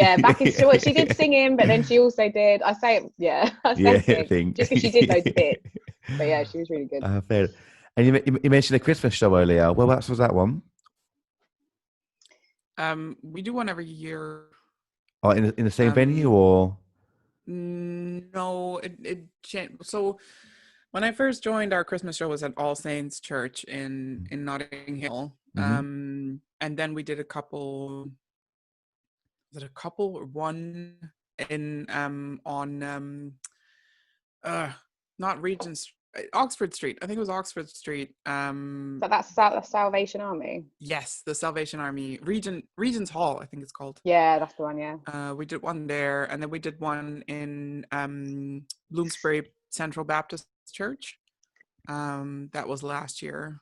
She did singing, but then she also did. Sing thing. Just because she did those bits. But yeah, she was really good. Fair. And you mentioned a Christmas show earlier. Well, what was that one? We do one every year. Oh, in the same venue or? No, it changed. So when I first joined, our Christmas show was at All Saints Church in Notting Hill. And then we did a couple. Was it a couple or one in on not Regent Street, Oxford Street. I think it was Oxford Street. So that's Salvation Army. Yes, the Salvation Army Regent's Hall, I think it's called. Yeah, that's the one. Yeah. We did one there, and then we did one in Bloomsbury Central Baptist Church. That was last year.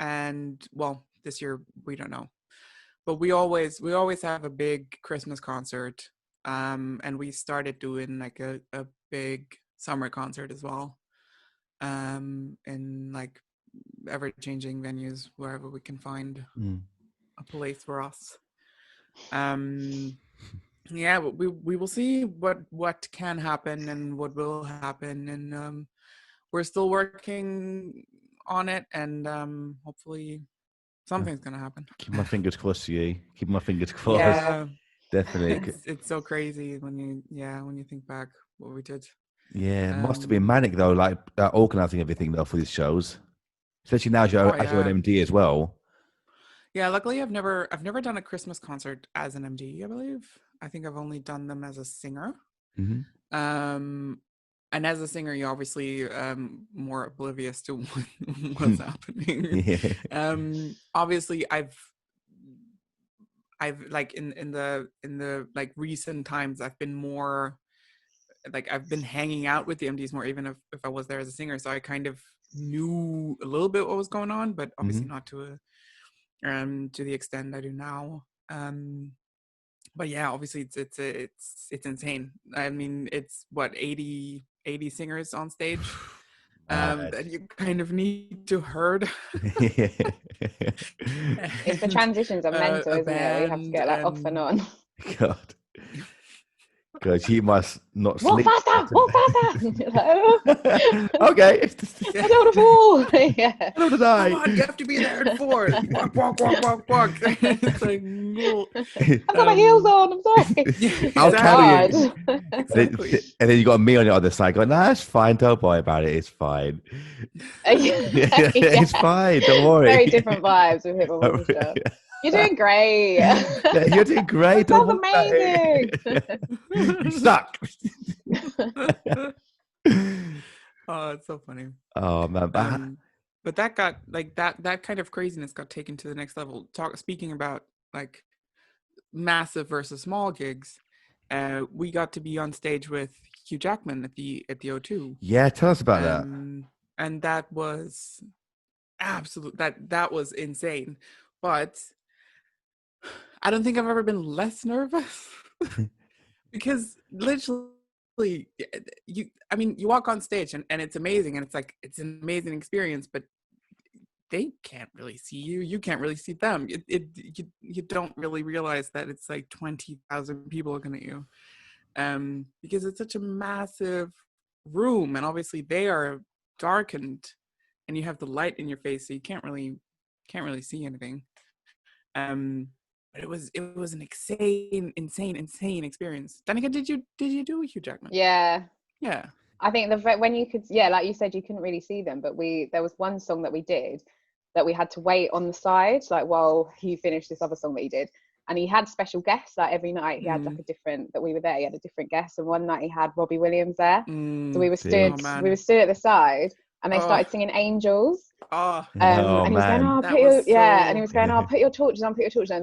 And well, this year we don't know. But we always have a big Christmas concert. And we started doing like a big summer concert as well. In like ever-changing venues wherever we can find a place for us. Yeah, we will see what can happen and what will happen, and we're still working on it, and hopefully something's gonna happen. Keep my fingers crossed for you. Keep my fingers crossed. Yeah, definitely. It's so crazy when you think back what we did. Yeah, it must have been manic though, like organizing everything though for these shows, especially now as you're an MD as well. Yeah, luckily I've never done a Christmas concert as an MD. I believe I think I've only done them as a singer. Mm-hmm. And as a singer, you're obviously more oblivious to what's happening. Yeah. Obviously, I've like in the like recent times, I've been more like I've been hanging out with the MDs more, even if I was there as a singer. So I kind of knew a little bit what was going on, but obviously not to the extent I do now. But yeah, obviously it's insane. I mean, it's what 80 singers on stage that you kind of need to herd. It's the transitions are mental, isn't it? We have to get like off and on. God. Because you must not walk sleep. Faster! Okay. I don't want to fall. Yeah. I don't want to die. Come on, you have to be there at 4. Walk. It's like, no. I've got my heels on. I'm sorry. I'll carry you. Exactly. And then you got me on the other side going, nah, it's fine. Don't worry about it. It's fine. It's fine. Don't worry. Very different vibes with Hip Hop Orchestra. You're doing great. Yeah, you're doing great. That's amazing. You suck. Oh, it's so funny. Oh man, but that got like that kind of craziness got taken to the next level. Speaking about like massive versus small gigs, we got to be on stage with Huge Jackman at the O2. Yeah, tell us about that. And that was that was insane. But I don't think I've ever been less nervous because literally you walk on stage and it's amazing, and it's an amazing experience, but they can't really see you. You can't really see them. You don't really realize that it's like 20,000 people looking at you, because it's such a massive room, and obviously they are darkened, and you have the light in your face, so you can't really see anything. But it was an insane experience. Danika, did you do a Hugh Jackman? Yeah. I think when you could, like you said, you couldn't really see them, but there was one song that we did that we had to wait on the side, like while he finished this other song that he did, and he had special guests. Like every night he had like a different that we were there. He had a different guest, and one night he had Robbie Williams there. So we were stood at the side, and they started singing Angels. And he was going, and he was going, put your torches on.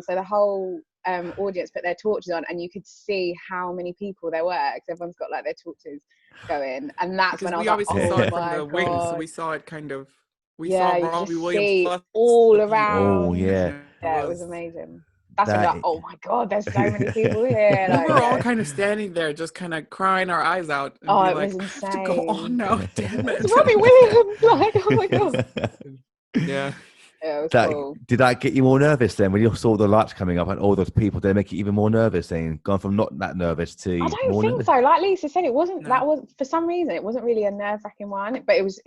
So the whole audience put their torches on, and you could see how many people there were, because everyone's got like their torches going, and that's when I was obviously saw it from the wings, so we saw it kind of. We saw Robbie Williams all around. Oh yeah, it was amazing. That's when like, oh my God, there's so many people here. Like, we were all kind of standing there, just kind of crying our eyes out. And it was insane. I have to go on now, damn it. It's Robbie Williams, like, oh my God. Yeah. It was cool. Did that get you more nervous then when you saw the lights coming up and all those people? Did it make you even more nervous then? Gone from not that nervous to I don't think so. Like Lisa said, it wasn't. That was, for some reason, it wasn't really a nerve-wracking one. But it was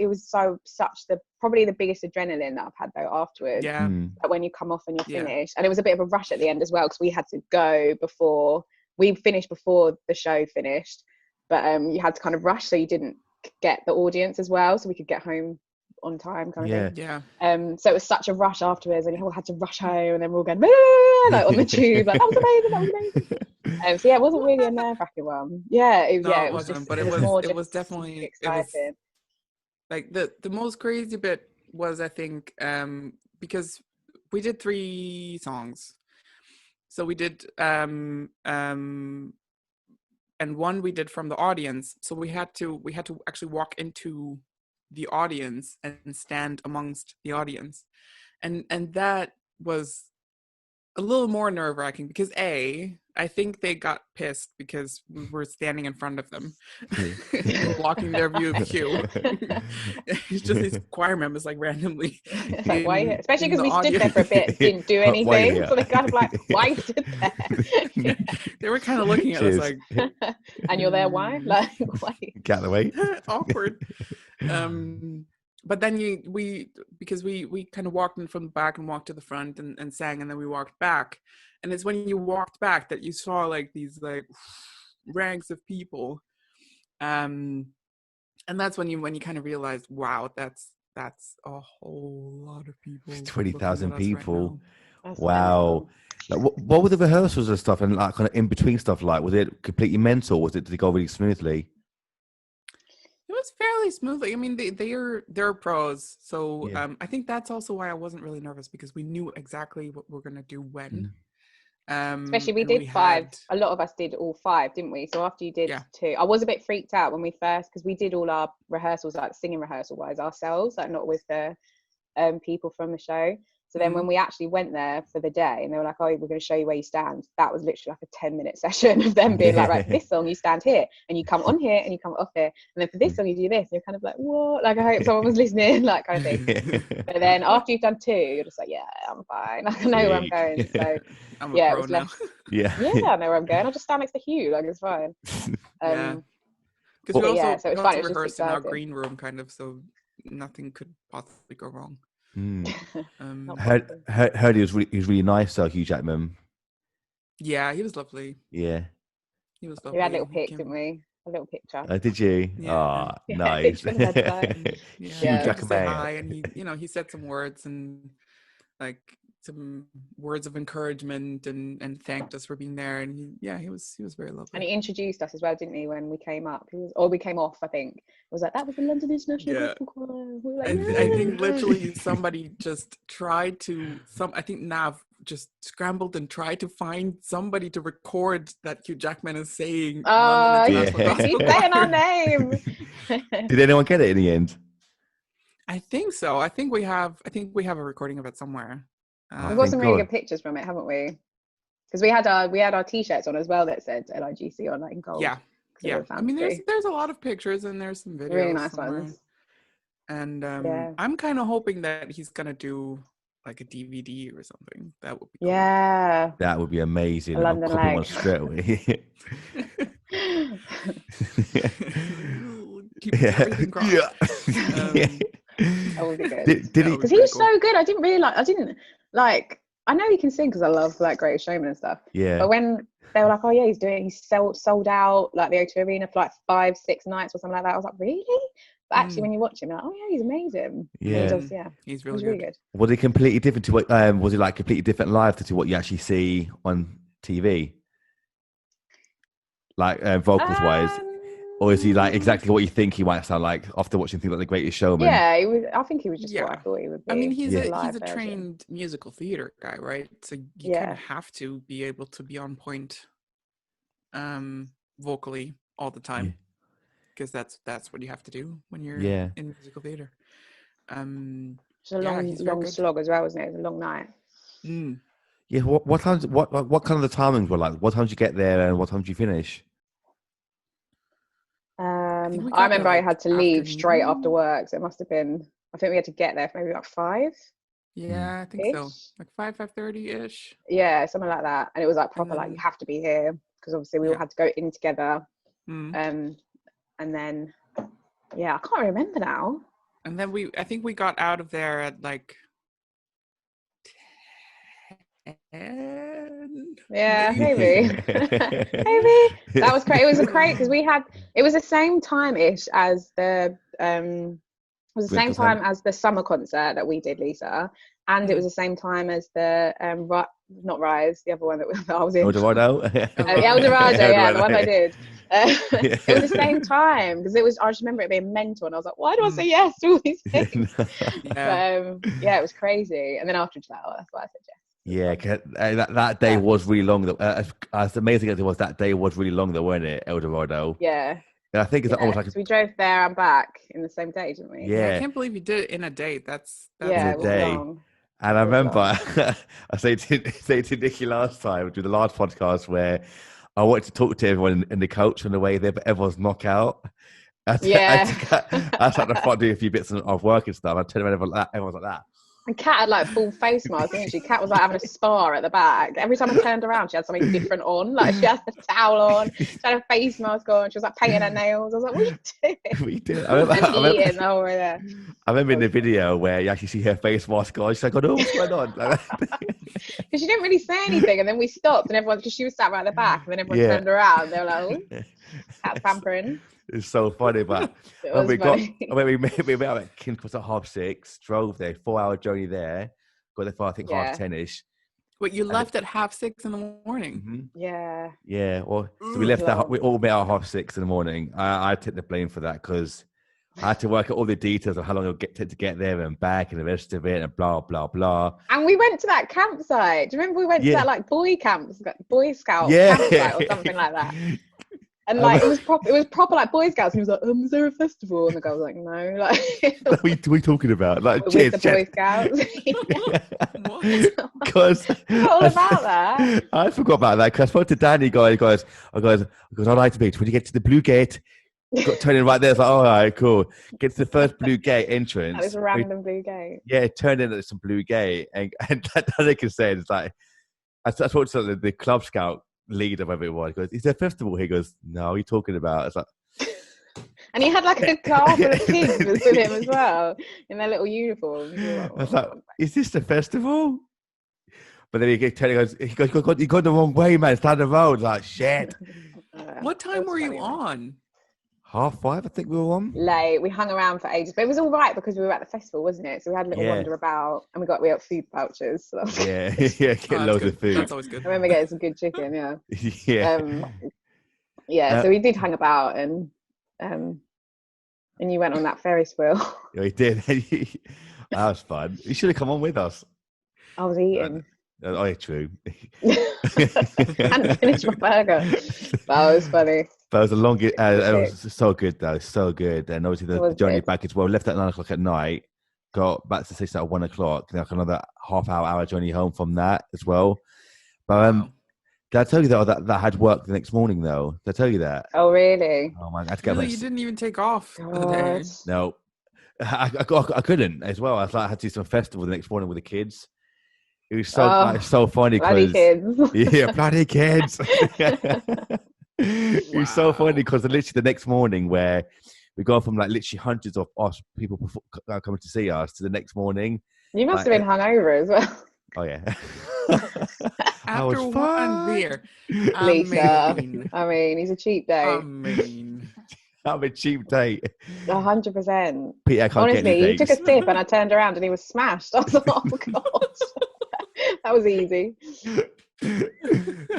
probably the biggest adrenaline that I've had though afterwards. Yeah. Like when you come off and you're finished, and it was a bit of a rush at the end as well, because we had to go before we finished, before the show finished. But you had to kind of rush, so you didn't get the audience as well, so we could get home on time kind of thing. So it was such a rush afterwards, and we all had to rush home, and then we're all going like on the tube, like that was amazing. So it wasn't really a nerve-wracking one. It was just, but it was definitely exciting. Like the most crazy bit was, I think, because we did 3 songs, so we did and one we did from the audience, so we had to actually walk into the audience and stand amongst the audience, and that was a little more nerve-wracking because I think they got pissed because we were standing in front of them blocking their view of Hugh. It's just these choir members like randomly like, why? Especially because we stood there for a bit, didn't do anything, so they kind of like, why stood there? They were kind of looking at us like, and you're there, why? Like, why? Get out of the way. Awkward. but then because we kind of walked in from the back and walked to the front and sang, and then we walked back. And it's when you walked back that you saw like these like ranks of people. And that's when you kind of realized, wow, that's a whole lot of people. 20,000 people. That's Wow. Like, what were the rehearsals and stuff and like kind of in between stuff like? Was it completely mental? Did it go really smoothly? It was fairly smoothly. I mean, they're pros, so Yeah. I think that's also why I wasn't really nervous, because we knew exactly what we're gonna do when. Especially we and did 5. A lot of us did all 5, didn't we? So after you did 2, I was a bit freaked out when we first, because we did all our rehearsals, like singing rehearsal wise ourselves, like not with the people from the show. So then when we actually went there for the day and they were like, oh, we're going to show you where you stand, that was literally like a 10-minute session of them being like, right, for this song you stand here and you come on here and you come off here, and then for this song you do this, and you're kind of like, what? Like, I hope someone was listening, like kind of thing. But then after you've done 2, you're just like, yeah, I'm fine, like, I know where I'm going. So I'm a pro now. Yeah, I know where I'm going. I'll just stand next to Hugh, like it's fine. Because we also, so it was we fine. also It was rehearsed in our exciting. green room, kind of, so nothing could possibly go wrong. Heard he was really nice, Hugh Jackman. Yeah, he was lovely. Yeah, he was lovely. We had a little pic, didn't we? A little picture. Did you? Yeah. Nice. Hugh Jackman. Say hi, and he said some words and like some words of encouragement and thanked us for being there, and he was very lovely. And he introduced us as well, didn't he, when we came up? We came off, I think. It was like, that was the London International Gospel Choir. We were like, I think literally somebody just tried to I think Nav just scrambled and tried to find somebody to record that Hugh Jackman is saying. He's saying our name. Did anyone get it in the end? I think so. I think we have a recording of it somewhere. We've got some really good pictures from it, haven't we? Because we had our t-shirts on as well that said LIGC on, like, in gold. Yeah. I mean, there's a lot of pictures and there's some videos. Really nice somewhere. ones. And I'm kind of hoping that he's gonna do like a DVD or something. That would be cool. Yeah. That would be amazing. A London copy one straight away. Keep everything crossed. That would be good. Because he was so good. I know he can sing because I love like Greatest Showman and stuff. Yeah. But when they were like, oh yeah, he's sold out like the O2 Arena for like 5-6 nights or something like that, I was like, really? But actually, when you watch him, you're like, oh yeah, he's amazing. Yeah. He's really good. Was it completely different to what? Was it like completely different live to what you actually see on TV? Like vocals wise. Or is he like exactly what you think he might sound like after watching things like The Greatest Showman? Yeah, I think he was just what I thought he would be. I mean, he's a trained musical theater guy, right? So you kind of have to be able to be on point vocally all the time, because that's what you have to do when you're in musical theater. It's a long slog as well, isn't it? It was a long night. Yeah. What times? What kind of the timings were like? What time did you get there and what time did you finish? I remember I had to leave straight after work, so it must have been, I think we had to get there for maybe like 5. Yeah, I think so. Like 5:30-ish. Yeah, something like that. And it was like proper, like, you have to be here, because obviously we all had to go in together. And then, I can't remember now. And then I think we got out of there at like 10. Yeah, maybe. Maybe. That was great. It was great because it was the same time-ish as the same time as the summer concert that we did, Lisa, and it was the same time as the not Rise, the other one that I was in. El Dorado. El Dorado, the one I did. It was the same time because I just remember it being mental, and I was like, why do I say yes to all these things? It was crazy. And then after that, that's why I said yes. Yeah, that day was really long. As amazing as it was, that day was really long, though, wasn't it, El Dorado? Yeah. And I think it's almost like we drove there and back in the same day, didn't we? Yeah. I can't believe you did it in a day. That's in a day. Long. And I remember I say to Nikki last time, do the last podcast where I wanted to talk to everyone in the coach on the way there, but everyone's knockout. I was like, to front doing a few bits of work and stuff. I turned around, everyone's like that. And Kat had like full face mask, didn't she? Kat was like having a spa at the back. Every time I turned around, she had something different on. Like she had a towel on, she had a face mask on, she was like painting her nails. I was like, what are you doing? We did. I remember in the video where you actually see her face mask on. She's like, oh, what's going on? Because she didn't really say anything, and then we stopped, and everyone, because she was sat right at the back, and then everyone turned around. They were like, oh, Kat's pampering. It's so funny, but we met at King's Cross at 6:30, drove there, 4-hour journey there, got there for I think 10:30ish. Wait, you left at 6:30 in the morning? Mm-hmm. Yeah. Yeah, well, so we all met at 6:30 in the morning. I took the blame for that because I had to work out all the details of how long it'll take to get there and back and the rest of it and blah, blah, blah. And we went to that campsite. Do you remember we went to that like Boy Scout campsite or something like that? And like it was proper like Boy Scouts. And he was like, is there a festival? And the girl was like, no. Like, what are we talking about? Like, with the Boy Scouts. Because all about that. I forgot about that because I spoke to Danny. He goes, I like to beach. When you get to the blue gate, you got turning right there. It's like, all right, cool. Get to the first blue gate entrance. That was a random blue gate. Yeah, turn in at some blue gate, and Danika said, "It's like I spoke to the Club Scout leader, whatever it was. He goes, is there a festival?" He goes, no, what are you talking about? It's like, and he had like a car full of kids with him as well in their little uniforms. I was like, is this the festival? But then he goes, you got the wrong way, man. It's down the road. Like, shit. What time were you on? 5:30, I think we were on. Late. We hung around for ages, but it was all right because we were at the festival, wasn't it? So we had a little wander about, and we got food vouchers. So get loads of food. That's always good. I remember getting some good chicken. Yeah. So we did hang about, and you went on that Ferris wheel. Yeah, we did. That was fun. You should have come on with us. I was eating. Oh, yeah, true. I hadn't finished my burger. That was funny. But it was a long. It was so good though, so good. And obviously the journey back as well. We left at 9:00 at night, got back to the station at 1:00. Like another hour journey home from that as well. But did I tell you that I had work the next morning though? Did I tell you that? Oh really? Oh my! I had to get you didn't even take off for the day. No, I couldn't as well. I had to do some festival the next morning with the kids. It was so funny because bloody kids. It was so funny because literally the next morning where we go from like literally hundreds of us people coming to see us to the next morning. You must have been hungover as well. Oh yeah. After one beer. Lisa. I mean, he's a cheap date. I'm a cheap date. 100%. Peter, I can't honestly, get any he took a sip and I turned around and he was smashed. I was like, oh god. That was easy.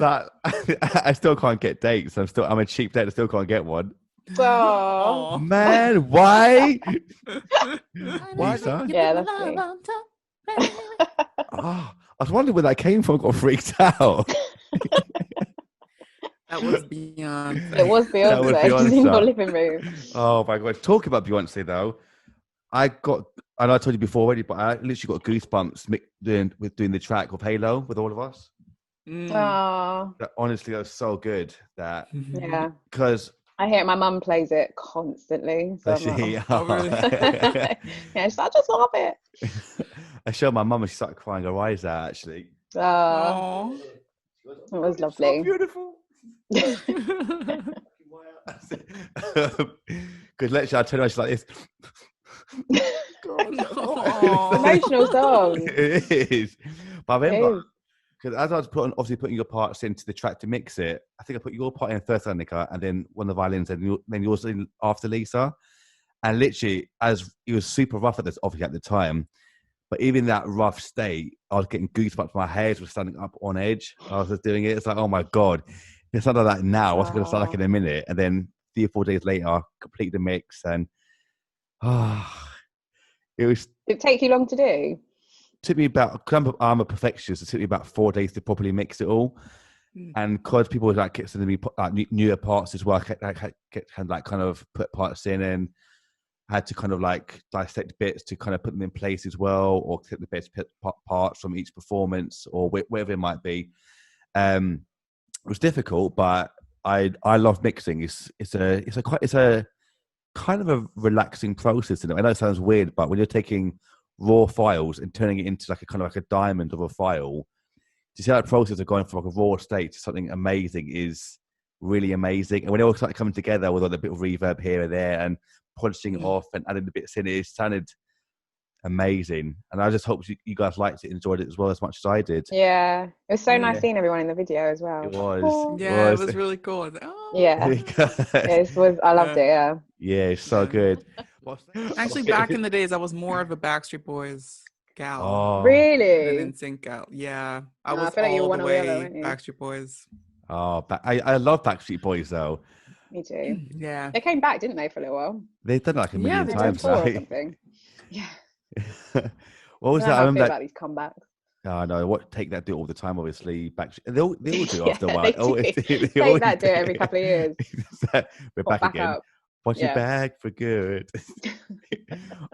I still can't get dates. I'm a cheap date. I still can't get one. Oh man, why? Why, son? Yeah, that's me. I was wondering where that came from. I got freaked out. That was Beyonce. It was Beyonce. It was in your living room. Oh my god! Talk about Beyonce though. I know I told you before already, but I literally got goosebumps doing the track of Halo with all of us. That honestly was so good. Because I hear my mum plays it constantly. So really? Yeah, she's like, I just love it. I showed my mum and she started crying her eyes out actually. Oh, it was lovely. So beautiful. Because literally I told her she's like this. Emotional song. It is. But I remember because as I was putting your parts into the track to mix it, I think I put your part in first, Danika, and then one of the violins, and then yours in after Lisa. And literally, as it was super rough at the time, but even that rough state, I was getting goosebumps. My hairs were standing up on edge. I was just doing it. It's like, oh my god, it's not like that now. What's it going to sound like in a minute? And then 3 or 4 days later, complete the mix, and it was. Did it take you long to do? Took me about. I'm a perfectionist. It took me about 4 days to properly mix it all, and because people were like sending me like newer parts as well, I kind of put parts in and had to kind of like dissect bits to kind of put them in place as well, or take the best parts from each performance or whatever it might be. It was difficult, but I love mixing. It's a kind of a relaxing process. I know it sounds weird, but when you're taking raw files and turning it into like a kind of like a diamond of a file. To see that process of going from like a raw state to something amazing is really amazing. And when it all started coming together with a bit of reverb here and there and polishing it off and adding the bits in, it sounded amazing. And I just hope you guys liked it, enjoyed it as well as much as I did. Yeah, it was so nice seeing everyone in the video as well. It was. Yeah, it was really cool. I was like, oh. Yeah, it was. I loved it. Yeah. Yeah, it's so good. Actually, back in the days, I was more of a Backstreet Boys gal. Oh, really? Than NSYNC gal. Yeah, I was feel like you were all one the or the way other, weren't you? Backstreet Boys. Oh, I love Backstreet Boys though. Me too. Yeah, they came back, didn't they, for a little while? They've done like a million times now. now. Something. Yeah. What was I that? I remember about these comebacks. Oh no! What Take That do it all the time? Obviously, they all do after a while. Take That do it every couple of years. We're back again. Watch your bag for good.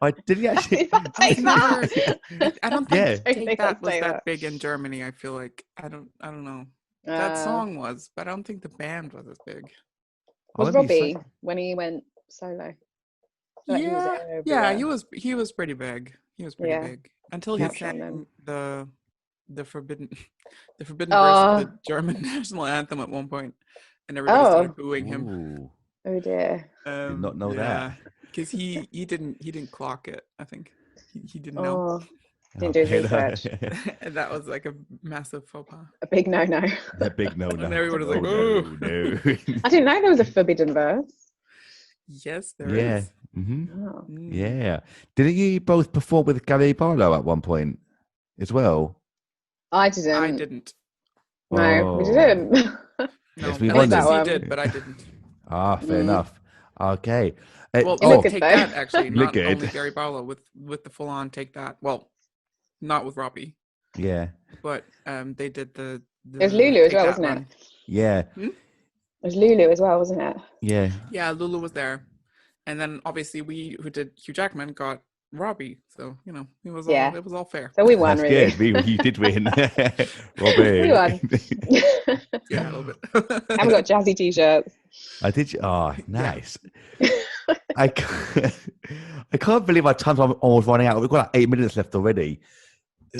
I did you actually Take That? I don't think Take That was that big in Germany. I feel like I don't know. That song was, but I don't think the band was as big. Was Robbie when he went solo? He was pretty big. He was pretty big until he sang the forbidden verse of the German national anthem at one point, and everybody started booing him. Oh dear! Did not know that because he didn't clock it. I think he didn't know. Didn't do his research. And that was like a massive faux pas. A big no-no. A big no-no. And everybody was like, "Oh no!" I didn't know there was a forbidden verse. Yes, there is. Mm-hmm. Oh. Yeah. Didn't you both perform with Gary Barlow at one point as well? I didn't. No, we didn't. No, LIGC did, but I didn't. Fair enough. Okay. Take that actually. Not only Gary Barlow with the full-on Take That. Well, not with Robbie. Yeah. But they did the it was Lulu as well, wasn't it? Yeah. It was Lulu as well, wasn't it? Yeah. Yeah, Lulu was there. And then obviously we who did Huge Jackman got Robbie. So, it was all fair. So we won, really. Good. You did win. Robbie. We won. Yeah, a little bit. And we got jazzy t-shirts. I did. Oh, nice. I can't believe my time's almost running out. We've got like 8 minutes left already.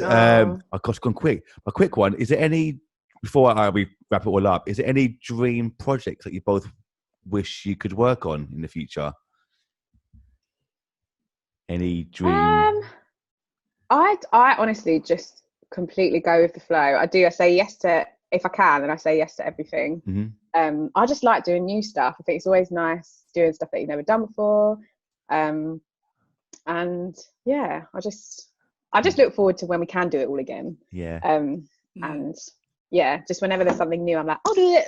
Oh gosh, gone quick. A quick one. Is there any, before we wrap it all up, is there any dream projects that you both wish you could work on in the future? Any dream? I honestly just completely go with the flow. I say yes to, if I can, and I say yes to everything. Mm-hmm. I just like doing new stuff. I think it's always nice doing stuff that you've never done before. And yeah, I just look forward to when we can do it all again. Yeah. And yeah, just whenever there's something new, I'm like, I'll do it.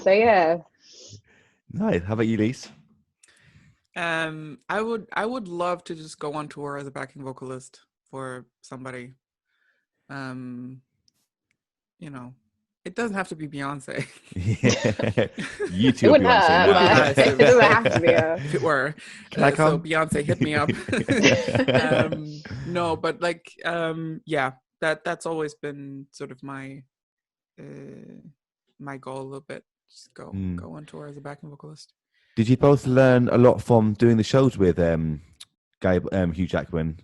So yeah. Nice. How about you, Lise? I would love to just go on tour as a backing vocalist for somebody. It doesn't have to be Beyonce. Yeah. You too, it wouldn't Beyonce. It doesn't have to be. If it were. Can I come? So Beyonce, hit me up. No, but like, yeah, that's always been sort of my goal a little bit. Just go on tour as a backing vocalist. Did you both learn a lot from doing the shows with Hugh Jackman?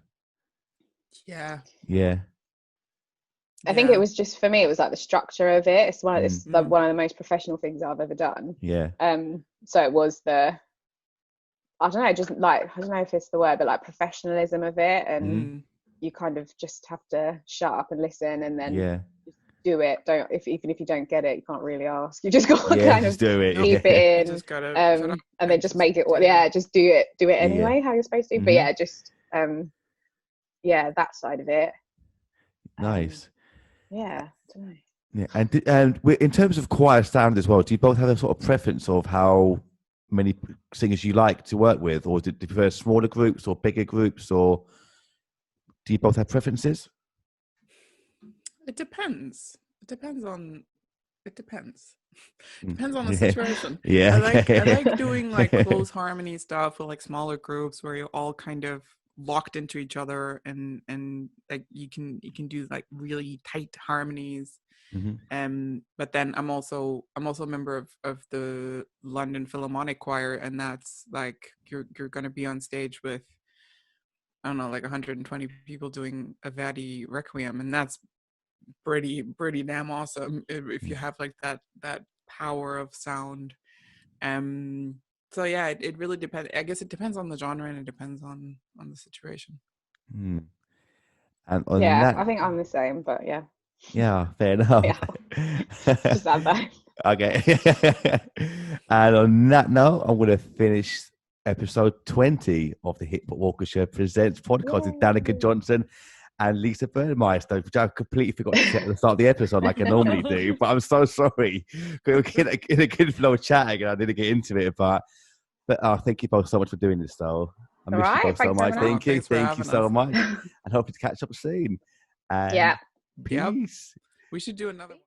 Yeah. Yeah. I think it was just, for me, it was like the structure of it. It's one of the most professional things I've ever done. Yeah. So it was I don't know if it's the word, but like professionalism of it, and you kind of just have to shut up and listen, and then just do it. Even if you don't get it, you can't really ask. You just got to kind of do it. keep it in, just gotta and then just make it. Just do it anyway, how you're supposed to. But yeah, just that side of it. Nice. Yeah, I don't know. Yeah, and in terms of choir sound as well, do you both have a sort of preference of how many singers you like to work with, or do you prefer smaller groups or bigger groups, or do you both have preferences? It depends. Depends on the situation. Yeah. I like doing like close harmony stuff with like smaller groups where you're all kind of locked into each other, and like you can do like really tight harmonies. But then I'm also a member of the London Philharmonic Choir, and that's like you're going to be on stage with I don't know, like 120 people doing a Verdi Requiem, and that's pretty damn awesome if you have like that power of sound. So yeah, it really depends. I guess it depends on the genre, and it depends on the situation. And on yeah, that, I think I'm the same, but yeah. Yeah, fair enough. Yeah. Just add that. Okay. And on that note, I'm going to finish episode 20 of the Hip Hop Orchestra Presents podcast with Danika Johnson and Lisa Burmeister, which I completely forgot to say at the start of the episode like I normally do. But I'm so sorry. We were in a good flow of chatting and I didn't get into it. But thank you both so much for doing this, though. I miss you both so much. Thank you so much. And hope to catch up soon. And yeah. Peace. We should do another one.